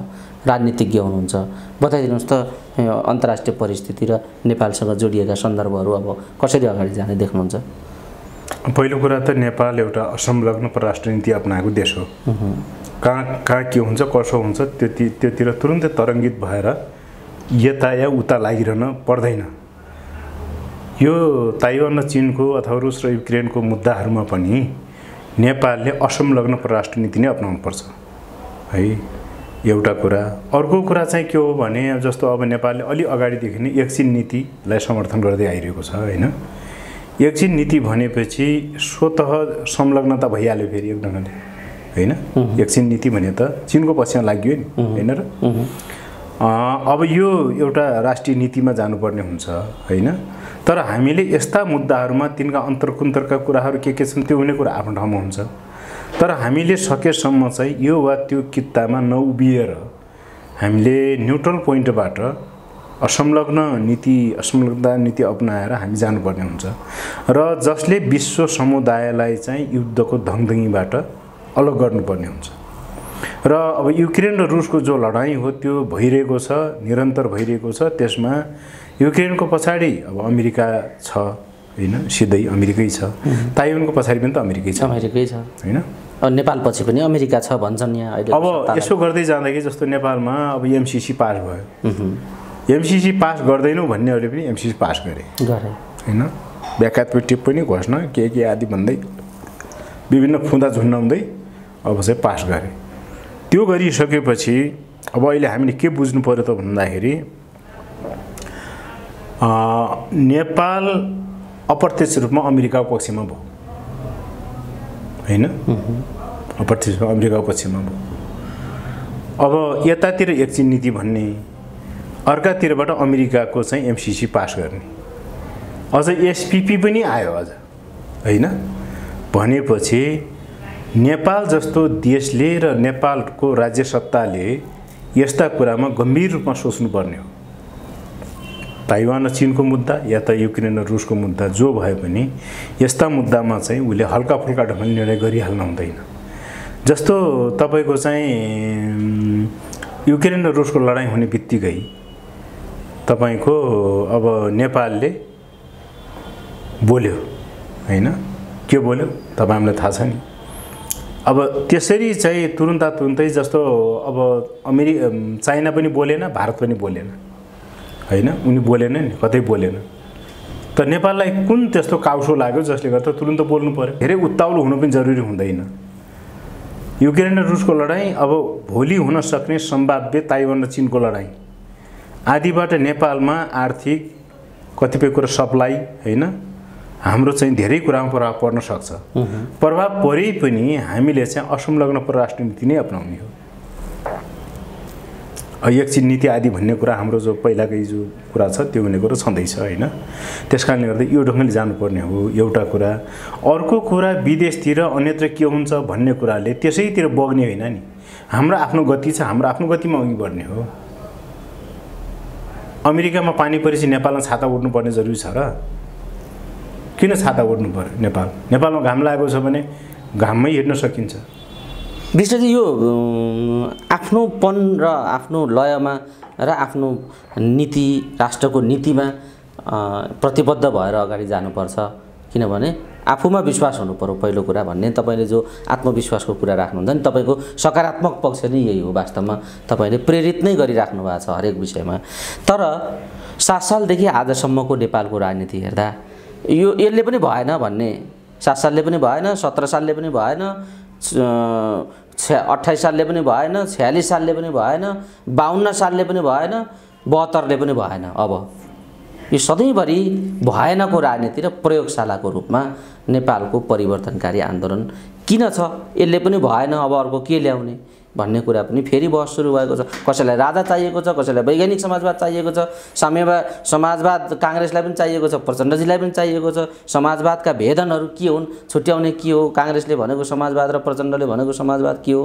राजनीतिज्ञ हुनुहुन्छ, बताइदिनुहोस् त अन्तर्राष्ट्रिय परिस्थिति र नेपालसँग जोडिएका सन्दर्भहरू अब कसरी अगाडि जाने देख्नुहुन्छ? पहिलो कुरा त नेपाल एउटा असंलग्न परराष्ट्र नीति अपनाएको देश हो। कहाँ के हुन्छ, कसो हुन्छ त्यतिर तुरुन्तै तरङ्गित भएर यता या उता लागिरहन पर्दैन। यो ताइवान र चीनको अथवा रुस र युक्रेनको मुद्दाहरूमा पनि नेपालले असंलग्न परराष्ट्र नीति नै अपनाउनुपर्छ है एउटा कुरा। अर्को कुरा चाहिँ के हो भने जस्तो अब नेपालले अलि अगाडिदेखि नै एकछिन नीतिलाई समर्थन गर्दै आइरहेको छ होइन। एकछिन नीति भनेपछि स्वतः संलग्नता भइहाल्यो फेरि एक ढङ्गले होइन। एकछिन नीति भने त चीनको पक्षमा लाग्यो नि होइन र। अब यो एउटा राष्ट्रिय नीतिमा जानुपर्ने हुन्छ होइन। तर हामीले यस्ता मुद्दाहरूमा तिनका अन्तर्कुन्तरका कुराहरू के छन् त्यो हुने कुरा आफ्नो ठाउँमा हुन्छ। तर हामीले सकेसम्म चाहिँ यो वा त्यो कित्तामा नउभिएर हामीले न्युट्रल पोइन्टबाट असंलग्नता नीति अपनाएर हामी जानुपर्ने हुन्छ र जसले विश्व समुदायलाई चाहिँ युद्धको धङधङीबाट अलग गर्नुपर्ने हुन्छ। र अब युक्रेन र रुसको जो लडाईँ हो त्यो भइरहेको छ, निरन्तर भइरहेको छ। त्यसमा युक्रेनको पछाडि अब अमेरिका छ होइन, सिधै अमेरिकै छ। ताइवानको पछाडि पनि त अमेरिकै छ होइन। नेपाल पछि पनि अमेरिका छ भन्छन् यहाँ अहिले। अब यसो गर्दै जाँदाखेरि जस्तो नेपालमा अब एमसीसी पास भयो, एमसीसी पास गर्दैनौँ भन्नेहरूले पनि एमसीसी पास गरे होइन। व्याख्यात्मक टिप्पणी घोषणा के आदि भन्दै विभिन्न फुँदा झुन्डाउँदै अब चाहिँ पास गरे। त्यो गरिसकेपछि अब अहिले हामीले के बुझ्नु पर्यो त भन्दाखेरि नेपाल अप्रत्यक्ष रूपमा अमेरिकाको पक्षमा भयो होइन। अप्रत्यक्ष रूपमा अमेरिकाको पक्षमा भयो। अब यतातिर एकछिन नीति भन्ने, अर्कातिरबाट अमेरिकाको चाहिँ एमसीसी पास गर्ने, अझ एसपीपी पनि आयो अझ होइन। भनेपछि नेपाल जस्तो देशले र नेपालको राज्य सत्ताले यस्ता कुरामा गम्भीर रूपमा सोच्नुपर्ने हो। ताइवान र चीनको मुद्दा या त युक्रेन र रुसको मुद्दा जो भए पनि यस्ता मुद्दामा चाहिँ उसले हल्का फुल्का ढङ्गले निर्णय गरिहाल्न हुँदैन। जस्तो तपाईँको चाहिँ युक्रेन र रुसको लडाईँ हुने बित्तिकै तपाईँको अब नेपालले बोल्यो होइन। के बोल्यो तपाईँ हामीलाई थाहा छ नि। अब त्यसरी चाहिँ तुरुन्तै जस्तो अब चाइना पनि बोलेन, भारत पनि बोलेन होइन। उनी बोलेन नि, कतै बोलेन। त नेपाललाई कुन त्यस्तो काउसो लाग्यो जसले गर्दा तुरुन्त बोल्नु पर्यो। धेरै उत्ताउलो हुनु पनि जरुरी हुँदैन। युक्रेन र रुसको लडाईँ अब भोलि हुन सक्ने सम्भाव्य ताइवान र चीनको लडाईँ आदिबाट नेपालमा आर्थिक कतिपय कुरा सप्लाई होइन, हाम्रो चाहिँ धेरै कुरामा प्रभाव पर्न सक्छ। प्रभाव परे पनि हामीले चाहिँ असंलग्न परराष्ट्र नीति नै अपनाउने हो। एकछिन नीति आदि भन्ने कुरा हाम्रो जो पहिलाकै जो कुरा छ त्यो हुने कुरा छँदैछ होइन। त्यस कारणले गर्दा यो ढङ्गले जानुपर्ने हो एउटा कुरा। अर्को कुरा विदेशतिर अन्यत्र के हुन्छ भन्ने कुराले त्यसैतिर बग्ने होइन नि। हाम्रो आफ्नो गति छ, हाम्रो आफ्नो गतिमा अघि बढ्ने हो। अमेरिकामा पानी परेपछि नेपालमा छाता उड्नुपर्ने जरुरी छ र? किन छाता उड्नु पर्यो? नेपालमा घाम लागेको छ भने घाममै हिँड्न सकिन्छ। विशेष यो आफ्नोपन र आफ्नो लयमा र आफ्नो नीति, राष्ट्रको नीतिमा प्रतिबद्ध भएर अगाडि जानुपर्छ। किनभने आफूमा विश्वास हुनु पर्यो पहिलो कुरा भन्ने। तपाईँले जो आत्मविश्वासको कुरा राख्नुहुन्छ नि, तपाईँको सकारात्मक पक्ष नै यही हो। वास्तवमा तपाईँले प्रेरित नै गरिराख्नु भएको छ हरेक विषयमा। तर 7 सालदेखि आजसम्मको नेपालको राजनीति हेर्दा यसले पनि भएन भन्ने, 7 सालले पनि भएन, 17 सालले पनि भएन, 28 सालले पनि भएन, 46 सालले पनि भएन, 52 सालले पनि भएन, 72ले पनि भएन। अब यो सधैँभरि भएनको राजनीति र प्रयोगशालाको रूपमा नेपालको परिवर्तनकारी आन्दोलन किन छ? यसले पनि भएन, अब अर्को के ल्याउने भन्ने कुरा पनि फेरि बहस सुरु भएको छ। कसैलाई राजा चाहिएको छ, कसैलाई वैज्ञानिक समाजवाद चाहिएको छ, साम्यवाद समाजवाद काङ्ग्रेसलाई पनि चाहिएको छ, प्रचण्डजीलाई पनि चाहिएको छ। समाजवादका भेदनहरू के हुन्, छुट्याउने के हो? काङ्ग्रेसले भनेको समाजवाद र प्रचण्डले भनेको समाजवाद के हो?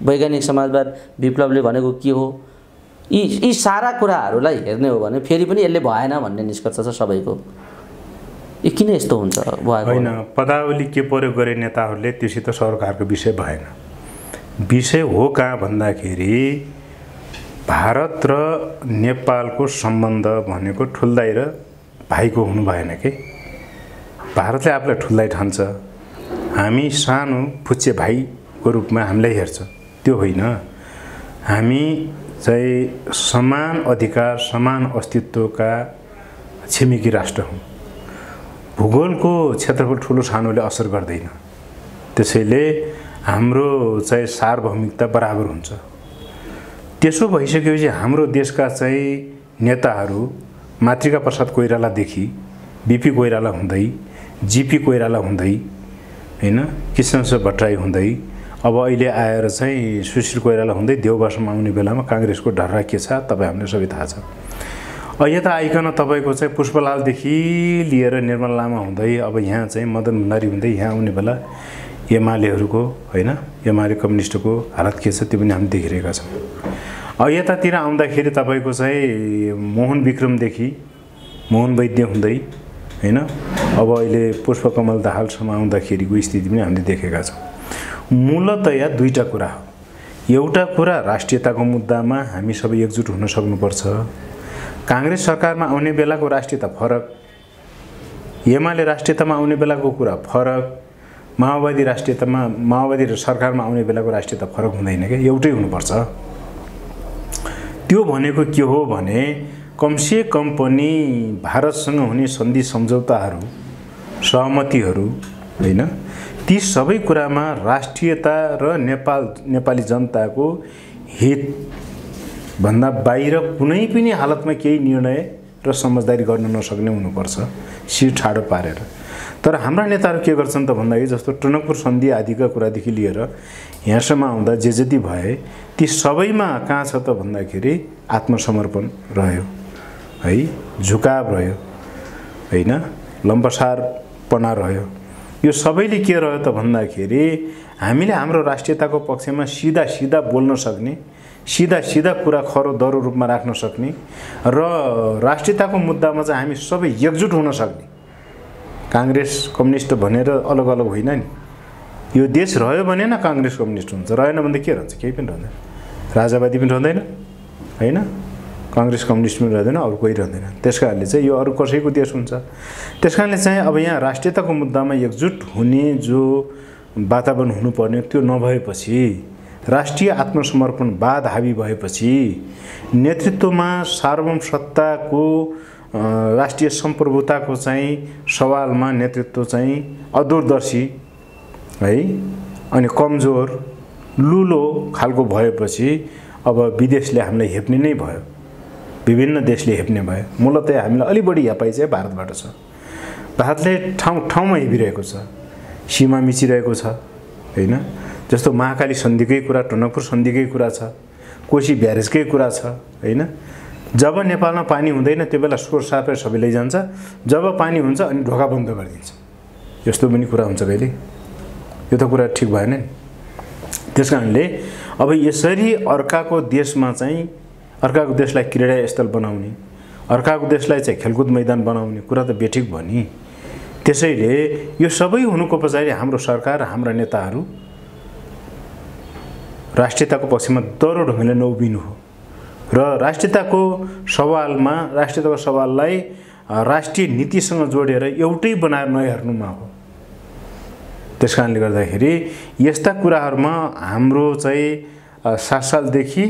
वैज्ञानिक समाजवाद विप्लवले भनेको के हो? यी सारा कुराहरूलाई हेर्ने हो भने फेरि पनि यसले भएन भन्ने निष्कर्ष छ सबैको। यो किन यस्तो हुन्छ? होइन, पदावली के प्रयोग गरे नेताहरूले त्योसित सरकारको विषय भएन। विषय हो कहाँ भन्दाखेरि भारत र नेपालको सम्बन्ध भनेको ठुल्दाइ र भाइको हुनु भएन के। भारतले आफूलाई ठुल्दाइ ठान्छ, हामी सानो फुच्चे भाइको रूपमा हामीलाई हेर्छ, त्यो होइन। हामी चाहिँ समान अधिकार, समान अस्तित्वका छिमेकी राष्ट्र हौँ। भूगोलको क्षेत्रफल ठुलो सानोले असर गर्दैन त्यसैले हाम्रो चाहिँ सार्वभौमिकता बराबर हुन्छ। त्यसो भइसकेपछि हाम्रो देशका चाहिँ नेताहरू मातृका प्रसाद कोइरालादेखि बीपी कोइराला हुँदै जीपी कोइराला हुँदै हैन कृष्णप्रसाद भट्टराई हुँदै अब अहिले आएर चाहिँ सुशील कोइराला हुँदै देउबासम्म आउने बेलामा काङ्ग्रेसको ढर्रा के छ तपाईँ हामीलाई सबै थाहा छ। यता आइकन तपाईँको चाहिँ पुष्पलालदेखि लिएर निर्मल लामा हुँदै अब यहाँ चाहिँ मदन भण्डारी हुँदै यहाँ आउने बेला एमालेहरूको हैन एमाले कम्युनिस्टको हालत के छ त्यो पनि हामी देखिरहेका छौँ। यतातिर आउँदाखेरि तपाईँको चाहिँ मोहन विक्रमदेखि मोहन वैद्य हुँदै हैन अब अहिले पुष्पकमल दाहालसम्म आउँदाखेरिको स्थिति पनि हामीले देखेका छौँ। मूलतया दुईटा कुरा हो। एउटा कुरा राष्ट्रियताको मुद्दामा हामी सबै एकजुट हुन सक्नुपर्छ। काङ्ग्रेस सरकारमा आउने बेलाको राष्ट्रियता फरक, एमाले राष्ट्रियतामा आउने बेलाको कुरा फरक, माओवादी राष्ट्रियतामा माओवादी र सरकारमा आउने बेलाको राष्ट्रियता फरक हुँदैन क्या, एउटै हुनुपर्छ। त्यो भनेको के हो भने कमसे कम पनि भारतसँग हुने सन्धि सम्झौताहरू सहमतिहरू हैन ती सबै कुरामा राष्ट्रियता र नेपाली जनताको हित भन्दा बाहिर कुनै पनि हालतमा केही निर्णय र समझदारी गर्न नसक्ने हुनुपर्छ शिर ठाडो पारेर। तर हाम्रा नेताहरू के गर्छन् त भन्दाखेरि जस्तो टनकपुर सन्धि आदिका कुरादेखि लिएर यहाँसम्म आउँदा जे जति भए ती सबैमा कहाँ छ त भन्दाखेरि आत्मसमर्पण रह्यो है, झुकाव रह्यो हैन, लम्बसारपना रह्यो। यो सबैले के रह्यो त भन्दाखेरि हामीले हाम्रो राष्ट्रियताको पक्षमा सिधा सिधा बोल्न सक्ने, सिधा सिधा कुरा खरो दरो रूपमा राख्न सक्ने र राष्ट्रियताको मुद्दामा चाहिँ हामी सबै एकजुट हुन सक्ने। काङ्ग्रेस कम्युनिस्ट भनेर अलग अलग होइन नि। यो देश रह्यो भने न काङ्ग्रेस कम्युनिस्ट हुन्छ, रहेन भने के रहन्छ? केही पनि रहँदैन। राजावादी पनि रहँदैन हैन, काङ्ग्रेस कम्युनिस्ट पनि रहँदैन, अरू कोही रहँदैन। त्यसकारणले चाहिँ यो अरू कसैको देश हुन्छ। त्यसकारणले चाहिँ अब यहाँ राष्ट्रियताको मुद्दामा एकजुट हुने जो वातावरण हुनुपर्ने त्यो नभएपछि, राष्ट्रिय आत्मसमर्पणवाद हावी भएपछि, नेतृत्वमा सार्वभौम सत्ताको राष्ट्रिय सम्प्रभुताको चाहिँ सवालमा नेतृत्व चाहिँ अदूरदर्शी है अनि कमजोर लुलो खालको भएपछि अब विदेशले हामीलाई हेप्ने नै भयो, विभिन्न देशले हेप्ने भयो। मूलतः हामीलाई अलि बढी यापाई चाहिँ भारतबाट छ। भारतले ठाउँमा हेपिरहेको छ, सीमा मिचिरहेको छ हैन। जस्तो महाकाली सन्धिकै कुरा, टनकपुर सन्धिकै कुरा छ, कोशी ब्यारेजकै कुरा छ हैन। जब नेपालमा पानी हुँदैन त्यो बेला स्वर सापेर सबै लैजान्छ, जब पानी हुन्छ अनि ढोका बन्द गरिदिन्छ। यस्तो पनि कुरा हुन्छ कहिले? यो त कुरा ठिक भएन नि। त्यसकारणले अब यसरी अर्काको देशमा चाहिँ अर्काको देशलाई क्रीडा स्थल बनाउने, अर्काको देशलाई चाहिँ खेलकुद मैदान बनाउने कुरा त बेठिक भयो नि। त्यसैले यो सबै हुनुको पछाडि हाम्रो सरकार र हाम्रा नेताहरू राष्ट्रियताको पक्षमा दह्रो ढङ्गले नउभिनु हो र राष्ट्रियताको सवाललाई राष्ट्रिय नीतिसँग जोडेर एउटै बनाएर नहेर्नुमा हो। त्यसकारणले गर्दाखेरि यस्ता कुराहरूमा हाम्रो चाहिँ 7 सालदेखि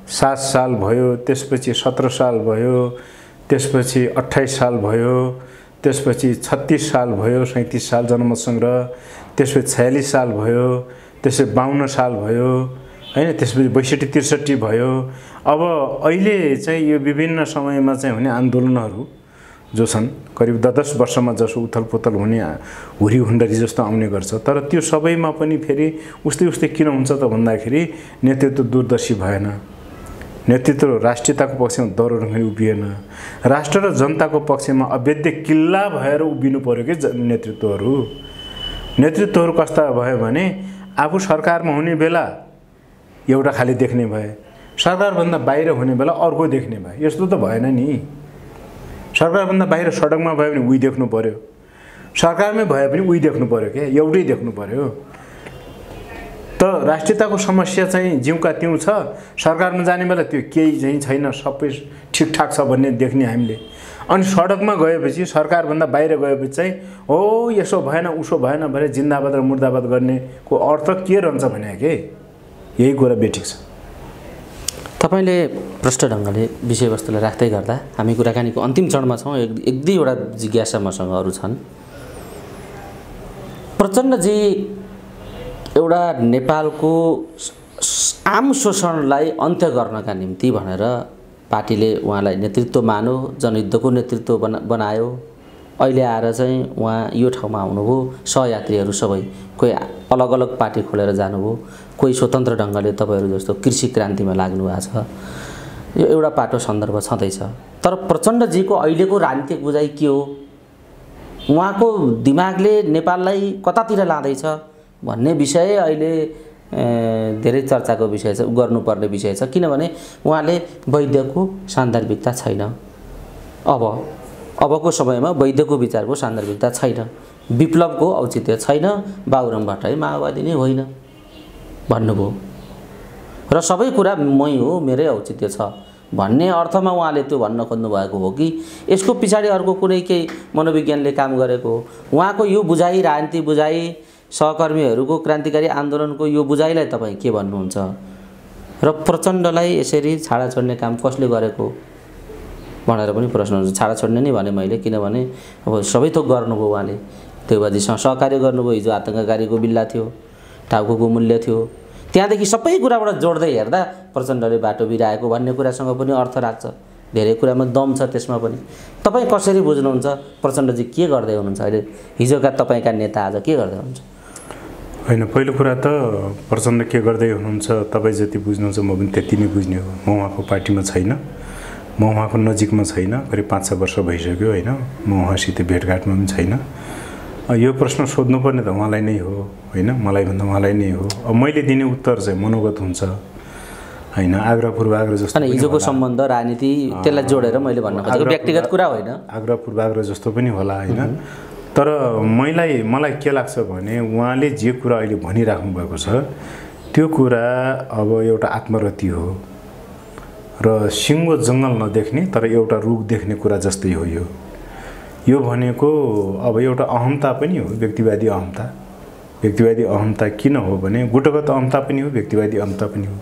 7 साल भयो, त्यसपछि 17 साल भयो, त्यसपछि 28 साल भयो, त्यसपछि 36 साल भयो, 37 साल जनमत सङ्ग्रह, त्यसपछि 46 साल भयो, त्यसपछि 52 साल भयो हैन, त्यसपछि 62-63 भयो। अब अहिले चाहिँ यो विभिन्न समयमा चाहिँ हुने आन्दोलनहरू जो छन् करिब 10 वर्षमा जसो उथलपुथल हुने हुरी हुन्डरी जस्तो आउने गर्छ। तर त्यो सबैमा पनि फेरि उस्तै किन हुन्छ त भन्दाखेरि नेतृत्व दूरदर्शी भएन, नेतृत्व राष्ट्रियताको पक्षमा दह्रो ढङ्गले उभिएन, राष्ट्र र जनताको पक्षमा अभेद्य किल्ला भएर उभिनु पर्यो कि नेतृत्वहरू कस्ता भयो भने आफू सरकारमा हुने बेला एउटा खाली देख्ने भए, सरकारभन्दा बाहिर हुने बेला अर्को देख्ने भए। यस्तो त भएन नि। सरकारभन्दा बाहिर सडकमा भयो भने उही देख्नु पर्यो, सरकारमै भए पनि उही देख्नु पर्यो क्या, एउटै देख्नु पर्यो। त राष्ट्रियताको समस्या चाहिँ जिउका त्यौँ छ, सरकारमा जाने बेला त्यो केही चाहिँ छैन, सबै ठिकठाक छ भन्ने देख्ने हामीले। अनि सडकमा गएपछि सरकारभन्दा बाहिर गएपछि चाहिँ हो यसो भएन उसो भएन भने जिन्दाबाद र मुर्दाबाद गर्नेको अर्थ के रहन्छ भने के यही कुरा बेठिक छ। तपाईले प्रष्ट ढङ्गले विषयवस्तुलाई राख्दै गर्दा हामी कुराकानीको अन्तिम चरणमा छौँ। एक दुईवटा जिज्ञासा मसँग अरू छन्। प्रचण्डजी एउटा नेपालको आम शोषणलाई अन्त्य गर्नका निम्ति भनेर पार्टीले उहाँलाई नेतृत्व मान्यो, जनयुद्धको नेतृत्व बनायो। अहिले आएर चाहिँ उहाँ यो ठाउँमा आउनुभयो, सहयात्रीहरू सबै कोही अलग अलग पार्टी खोलेर जानुभयो, कोही स्वतन्त्र ढङ्गले तपाईँहरू जस्तो कृषि क्रान्तिमा लाग्नु भएको छ। यो एउटा पाटो सन्दर्भ छँदैछ। तर प्रचण्डजीको अहिलेको राजनीतिक बुझाइ के हो, उहाँको दिमागले नेपाललाई कतातिर लाँदैछ भन्ने विषय अहिले धेरै चर्चाको विषय छ, गर्नुपर्ने विषय छ। किनभने उहाँले वैद्यको सान्दर्भिकता छैन, अबको समयमा वैद्यको विचारको सान्दर्भिकता छैन, विप्लवको औचित्य छैन, बाबुराम भट्टराई माओवादी नै होइन भन्नुभयो र सबै कुरा मै हो, मेरै औचित्य छ भन्ने अर्थमा उहाँले त्यो भन्न खोज्नु भएको हो कि यसको पछाडि अर्को कुनै केही मनोविज्ञानले काम गरेको हो? उहाँको यो बुझाइ, राजनीतिक बुझाइ, सहकर्मीहरूको क्रान्तिकारी आन्दोलनको यो बुझाइलाई तपाईँ के भन्नुहुन्छ र प्रचण्डलाई यसरी छाडा छोड्ने काम कसले गरेको भनेर पनि प्रश्न हुन्छ। छाडा छोड्ने नै भने मैले, किनभने अब सबै थोक गर्नुभयो उहाँले, देउबाजीसँग सहकार्य गर्नुभयो। हिजो आतङ्ककारीको बिल्ला थियो, टाउको मूल्य थियो, त्यहाँदेखि सबै कुराबाट जोड्दै हेर्दा प्रचण्डले बाटो बिराएको भन्ने कुरासँग पनि अर्थ राख्छ। धेरै कुरामा दम छ त्यसमा पनि। तपाईँ कसरी बुझ्नुहुन्छ प्रचण्डजी के गर्दै हुनुहुन्छ अहिले? हिजोका तपाईँका नेता आज के गर्दै हुनुहुन्छ? होइन, पहिलो कुरा त प्रचण्ड के गर्दै हुनुहुन्छ तपाईँ जति बुझ्नुहुन्छ म पनि त्यति नै बुझ्ने हो। म उहाँको पार्टीमा छैन, म उहाँको नजिकमा छैन, करिब 5-6 वर्ष भइसक्यो होइन। म उहाँसित भेटघाटमा पनि छैन। यो प्रश्न सोध्नुपर्ने त उहाँलाई नै हो होइन, मलाई भन्दा उहाँलाई नै हो। अब मैले दिने उत्तर चाहिँ मनोगत हुन्छ होइन, आग्रह पूर्वाग्रह जस्तो हैन। हिजोको सम्बन्ध राजनीति त्यसलाई जोडेर मैले भन्न खोजेको व्यक्तिगत कुरा होइन, आग्रह पूर्वाग्रह जस्तो पनि होला होइन। तर मलाई के लाग्छ भने उहाँले जे कुरा अहिले भनिराख्नु भएको छ त्यो कुरा अब एउटा आत्मरति हो र सिङ्गो जङ्गल नदेख्ने तर एउटा रुख देख्ने कुरा जस्तै हो। यो भनेको अब एउटा अहमता पनि हो, व्यक्तिवादी अहमता। व्यक्तिवादी अहमता किन हो भने गुटगत अहमता पनि हो, व्यक्तिवादी अहमता पनि हो।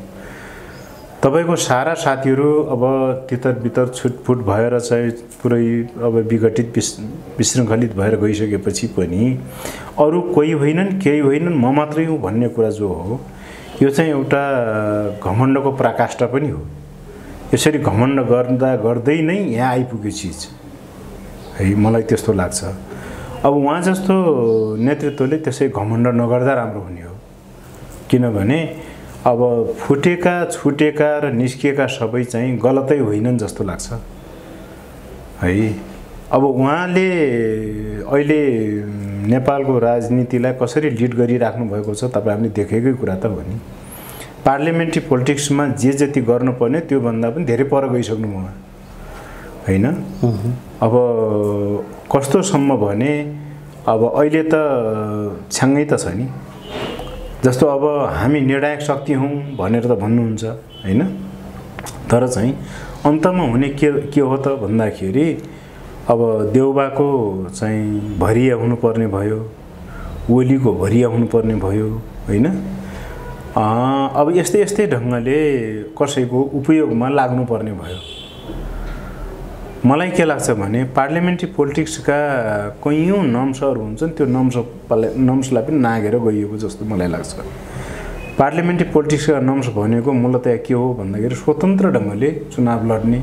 तपाईको सारा साथीहरू अब तितर बितर छुटफुट भएर चाहिँ पुरै अब विघटित विशृङ्खलित भएर गइसकेपछि पनि अरू कोही होइनन्, केही होइनन्, म मात्रै हुँ भन्ने कुरा जो हो यो चाहिँ एउटा घमण्डको पराकाष्ठा पनि हो। यसरी घमण्ड गर्दै नै यहाँ आइपुग्यो चिज है, मलाई त्यस्तो लाग्छ। अब उहाँ जस्तो नेतृत्वले त्यसै घमण्ड नगर्दा राम्रो हुने हो, किनभने अब फुटेका छुटेका र निस्किएका सबै चाहिँ गलतै होइनन् जस्तो लाग्छ है। अब उहाँले अहिले नेपालको राजनीतिलाई कसरी लिड गरिराख्नु भएको छ तपाईहरुले देखेकै कुरा त हो नि। पार्लियामेन्ट्री पोलिटिक्समा जे जति गर्नुपर्ने त्यो भन्दा पनि धेरै पर गइसक्नु भयो हैन। अब कस्तोसम्म भने अब अहिले त छ्याङ्गै त छ नि, जस्तो अब हामी निर्णायक शक्ति हौं भनेर त भन्नुहुन्छ हैन, तर चाहिँ अन्तमा हुने के हो त भन्दाखेरि अब देउबाको चाहिँ भरिया हुनुपर्ने भयो, ओलीको भरिया हुनुपर्ने भयो हैन। अब यस्तै ढंगले कसैको उपयोगमा लाग्नुपर्ने भयो। मलाई के लाग्छ भने पार्लियामेन्ट्री पोलिटिक्सका कयौं नम्सहरु हुन्छन्, त्यो नम्सलाई पनि नागेर गइएको जस्तो मलाई लाग्छ। पार्लियामेन्ट्री पोलिटिक्सका नम्स भनेको मूलतया के हो भन्दाखेरि स्वतन्त्र ढंगले चुनाव लड्ने,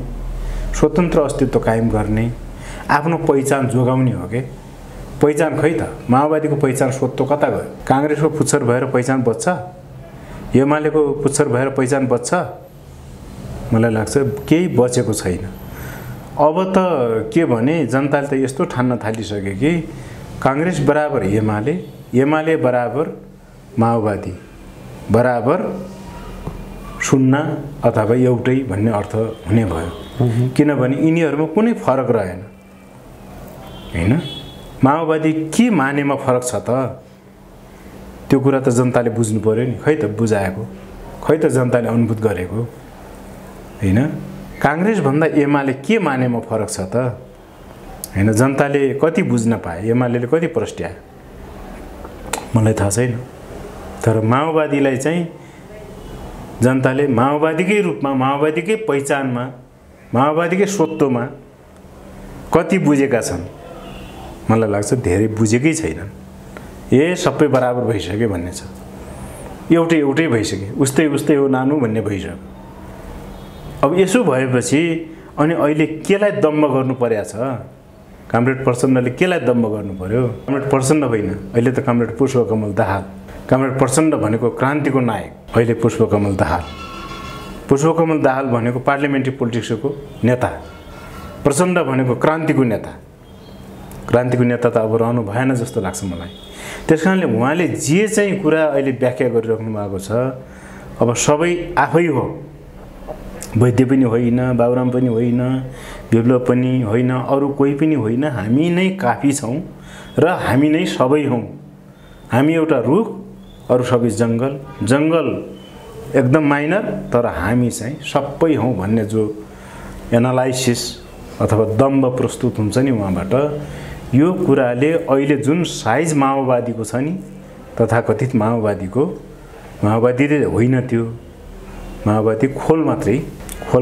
स्वतन्त्र अस्तित्व कायम गर्ने, आफ्नो पहिचान जोगाउने हो के। पहिचान खै त, माओवादीको पहिचान सोध्तो कता गयो? कांग्रेसको पुच्छर भएर पहिचान बच्छ? एमालेको पुच्छर भएर पहिचान बच्छ? मलाई लाग्छ केही बचेको छैन। अब त के भने जनताले त यस्तो ठान्न थालिसके कि कांग्रेस बराबर एमाले, एमाले बराबर माओवादी, बराबर सुन्ना अथवा एउटै भन्ने अर्थ हुने भयो। किनभने यिनीहरुमा कुनै फरक रहेन हैन। माओवादी के मानेमा फरक छ त, त्यो कुरा त जनताले बुझ्नु पर्यो नि। खै त बुझाएको, खै त जनताले अनुभूत गरेको हैन। कांग्रेस भन्दा एमाले के मानेमा फरक छ त हैन। जनताले कति बुझ्न पाए, एमालेले कति प्रस्ट्याए मलाई थाहा छैन। तर माओवादीलाई चाहिँ जनताले माओवादीकै रूपमा, माओवादीकै पहिचानमा, माओवादीकै स्वत्वमा कति बुझेका छन् मलाई लाग्छ धेरै बुझेकै छैनन्। ए सबै बराबर भइसक्यो भन्ने छ एउटै भइसक्यो, उस्तै हो नानु भन्ने भइसक्यो। अब यसो भएपछि अनि अहिले केलाई दम्ब गर्नु परेको छ? कमरेड प्रचण्डले केलाई दम्ब गर्नु पर्यो? कमरेड प्रचण्ड होइन, अहिले त कमरेड पुष्पकमल दाहाल। कमरेड प्रचण्ड भनेको क्रान्तिको नायक, अहिले पुष्पकमल दाहाल। पुष्पकमल दाहाल भनेको पार्लियामेन्ट्री पोलिटिक्सको नेता, प्रचण्ड भनेको क्रान्तिको नेता। क्रान्तिको नेता त अब रहनु भएन जस्तो लाग्छ मलाई। त्यसकारणले उहाँले जे चाहिँ कुरा अहिले व्याख्या गरिराख्नु भएको छ, अब सबै आफै हो। वैद्य पनि होइन, बाबुराम पनि होइन, विप्लव पनि होइन, अरू कोही पनि होइन, हामी नै काफी छौँ र हामी नै सबै हौँ। हामी एउटा रुख, अरू सबै जङ्गल, जङ्गल एकदम माइनर, तर हामी चाहिँ सबै हौँ भन्ने जो एनालाइसिस अथवा दम्ब प्रस्तुत हुन्छ नि उहाँबाट, यो कुराले अहिले जुन साइज माओवादीको छ नि, तथाकथित माओवादीको, माओवादी होइन त्यो, माओवादी खोल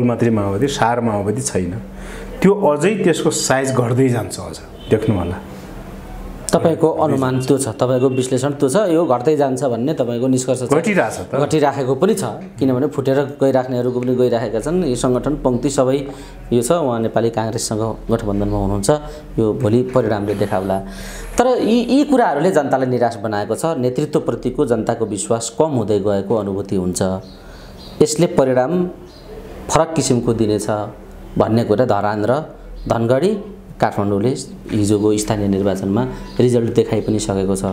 मात्रै माओवादी, सार माओवादी छैन, त्यो अझै त्यसको साइज घट्दै जान्छ। अझ देख्नु होला। तपाईको अनुमान त्यो छ, तपाईको विश्लेषण त्यो छ, यो घट्दै जान्छ भन्ने तपाईको निष्कर्ष छ? घटिराखेको पनि छ, किनभने फुटेर गइराख्नेहरूको पनि गइराखेका छन्। यो सङ्गठन पङ्क्ति सबै यो छ। उहाँ नेपाली काङ्ग्रेससँग गठबन्धनमा हुनुहुन्छ, यो भोलि परिणामले देखाउला। तर यी कुराहरूले जनतालाई निराश बनाएको छ। नेतृत्वप्रतिको जनताको विश्वास कम हुँदै गएको अनुभूति हुन्छ। यसले परिणाम फरक किसिमको दिनेछ भन्ने कुरा धरान र धनगढी काठमाडौँले हिजोको स्थानीय निर्वाचनमा रिजल्ट देखाइ पनि सकेको छ।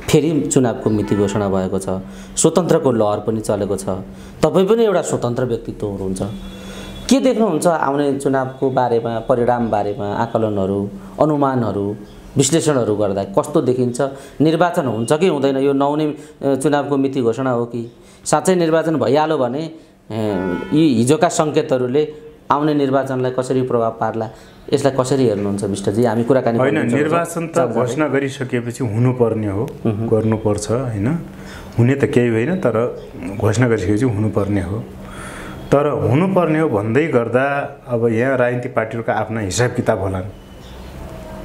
फेरि चुनावको मिति घोषणा भएको छ, स्वतन्त्रको लहर पनि चलेको छ। तपाईँ पनि एउटा स्वतन्त्र व्यक्तित्व हुनुहुन्छ, के देख्नुहुन्छ आउने चुनावको बारेमा, परिणाम बारेमा आकलनहरू, अनुमानहरू, विश्लेषणहरू गर्दा कस्तो देखिन्छ? निर्वाचन हुन्छ कि हुँदैन? यो नहुने चुनावको मिति घोषणा हो कि साँच्चै निर्वाचन भइहाल्यो भने यी हिजोका सङ्केतहरूले आउने निर्वाचनलाई कसरी प्रभाव पार्ला? यसलाई कसरी हेर्नुहुन्छ विष्टजी? हामी कुराकानी होइन, निर्वाचन त घोषणा गरिसकेपछि हुनुपर्ने हो, गर्नुपर्छ होइन, हुने त केही होइन, तर घोषणा गरिसकेपछि हुनुपर्ने हो। तर हुनुपर्ने हो भन्दै गर्दा अब यहाँ राजनीतिक पार्टीहरूका आफ्ना हिसाब किताब होलान्।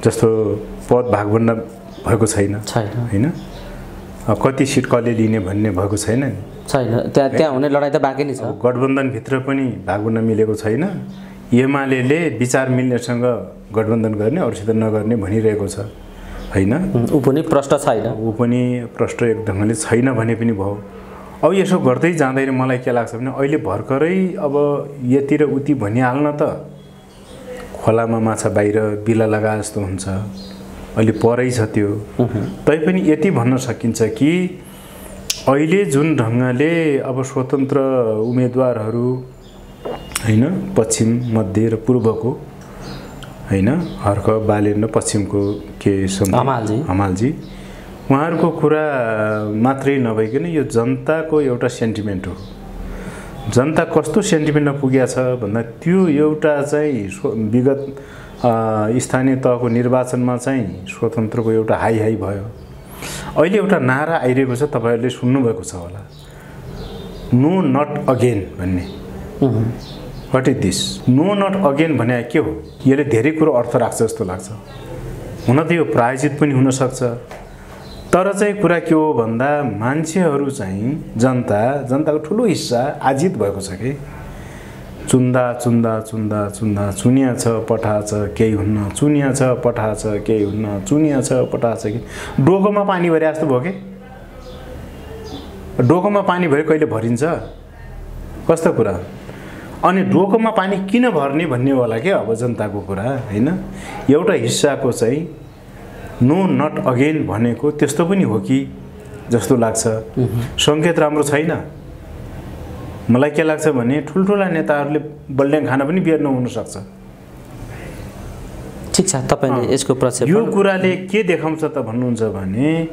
जस्तो पद भागभण्डा भएको छैन होइन, कति सिट कसले लिने भन्ने भएको छैन नि, त्यहाँ हुने लडाइँ त बाँकी नै छ। गठबन्धनभित्र पनि भागभण्डा मिलेको छैन। एमाले विचार मिल्नेसँग गठबन्धन गर्ने, अरूसित नगर्ने भनिरहेको छ होइन। ऊ पनि प्रष्ट छैन, ऊ पनि प्रष्ट एक ढङ्गले छैन भने पनि भयो। अब यसो गर्दै जाँदैन मलाई के लाग्छ भने अहिले भर्खरै अब यति र उति भनिहाल्न त खोलामा माछा बाहिर बिला लगा जस्तो हुन्छ, अहिले परै छ त्यो। तैपनि यति भन्न सकिन्छ कि अहिले जुन ढङ्गले अब स्वतन्त्र उम्मेदवारहरू होइन, पश्चिम, मध्य र पूर्वको होइन, हर्क, बालेन र पश्चिमको के हमालजी, उहाँहरूको कुरा मात्रै नभइकन यो जनताको एउटा सेन्टिमेन्ट हो। जनता कस्तो सेन्टिमेन्टमा पुगेको छ भन्दा त्यो एउटा चाहिँ विगत स्थानीय तहको निर्वाचनमा चाहिँ स्वतन्त्रको एउटा हाई भयो। अहिले एउटा नारा आइरहेको छ, तपाईँहरूले सुन्नुभएको छ होला, नो नट अगेन भन्ने। What is this? No not again भने के हो? यसले धेरै कुरो अर्थ राख्छ जस्तो लाग्छ। हुन त यो प्रायोजित पनि हुनसक्छ, तर चाहिँ कुरा के हो भन्दा मान्छेहरू चाहिँ जनताको ठुलो हिस्सा आजित भएको छ कि चुनिया छ पठा छ केही हुन्न, चुनिया छ पठा छ केही हुन्न, चुनिया छ पठा छ कि डोकोमा पानी भरे जस्तो भयो कि। डोकोमा पानी भरे कहिले भरिन्छ? कस्तो कुरा? अनि डोकोमा पानी किन भर्ने भन्ने होला के अब जनताको कुरा होइन। एउटा हिस्साको चाहिँ नो नट अगेन भनेको त्यस्तो पनि हो कि जस्तो लाग्छ। सङ्केत राम्रो छैन। मलाई के लाग्छ भने ठुल्ठुला नेताहरूले बल्ड्याङ खाना पनि बियर नहुन सक्छ। ठिक छ, तपाईले यसको प्रक्षेपण यो कुराले के देखाउँछ त भन्नुहुन्छ भने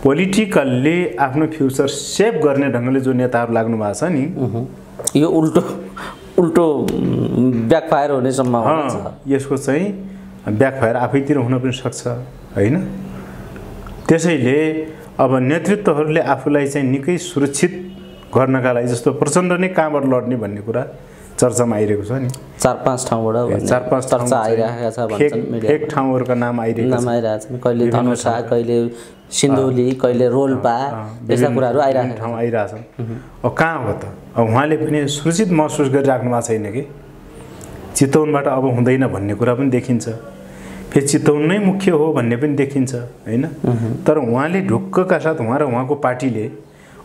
पोलिटिकल्ली आफ्नो फ्युचर सेभ गर्ने ढङ्गले जो नेताहरू लाग्नु भएको छ नि, यो उल्टो ब्याकफायर हुने सम्भावना छ। यसको चाहिँ ब्याकफायर आफैतिर हुन पनि सक्छ होइन। त्यसैले अब नेतृत्वहरूले आफूलाई चाहिँ निकै सुरक्षित गर्नका लागि, जस्तो प्रचण्ड नै कहाँबाट लड्ने भन्ने कुरा चर्चामा आइरहेको छ नि 4-5 ठाउँबाट 4-5 चर्चा आइरहेको छ भन्छन् मिडिया एक ठाउँहरुका नाम आइरहेको नाम आइरहेको छ कहिले धनुषा कहिले सिन्धुली कहिले रोल्पा यस्ता कुराहरु आइरहेको ठाउँ आइरहेछन् अब कहाँ हो त अब उहाँले पनि सुरक्षित महसुस गरिराख्नु भएको छैन कि चितवनबाट अब हुँदैन भन्ने कुरा पनि देखिन्छ फेरि चितवन नै मुख्य हो भन्ने पनि देखिन्छ हैन तर उहाँले ढुक्कका साथ उहाँ र उहाँको पार्टीले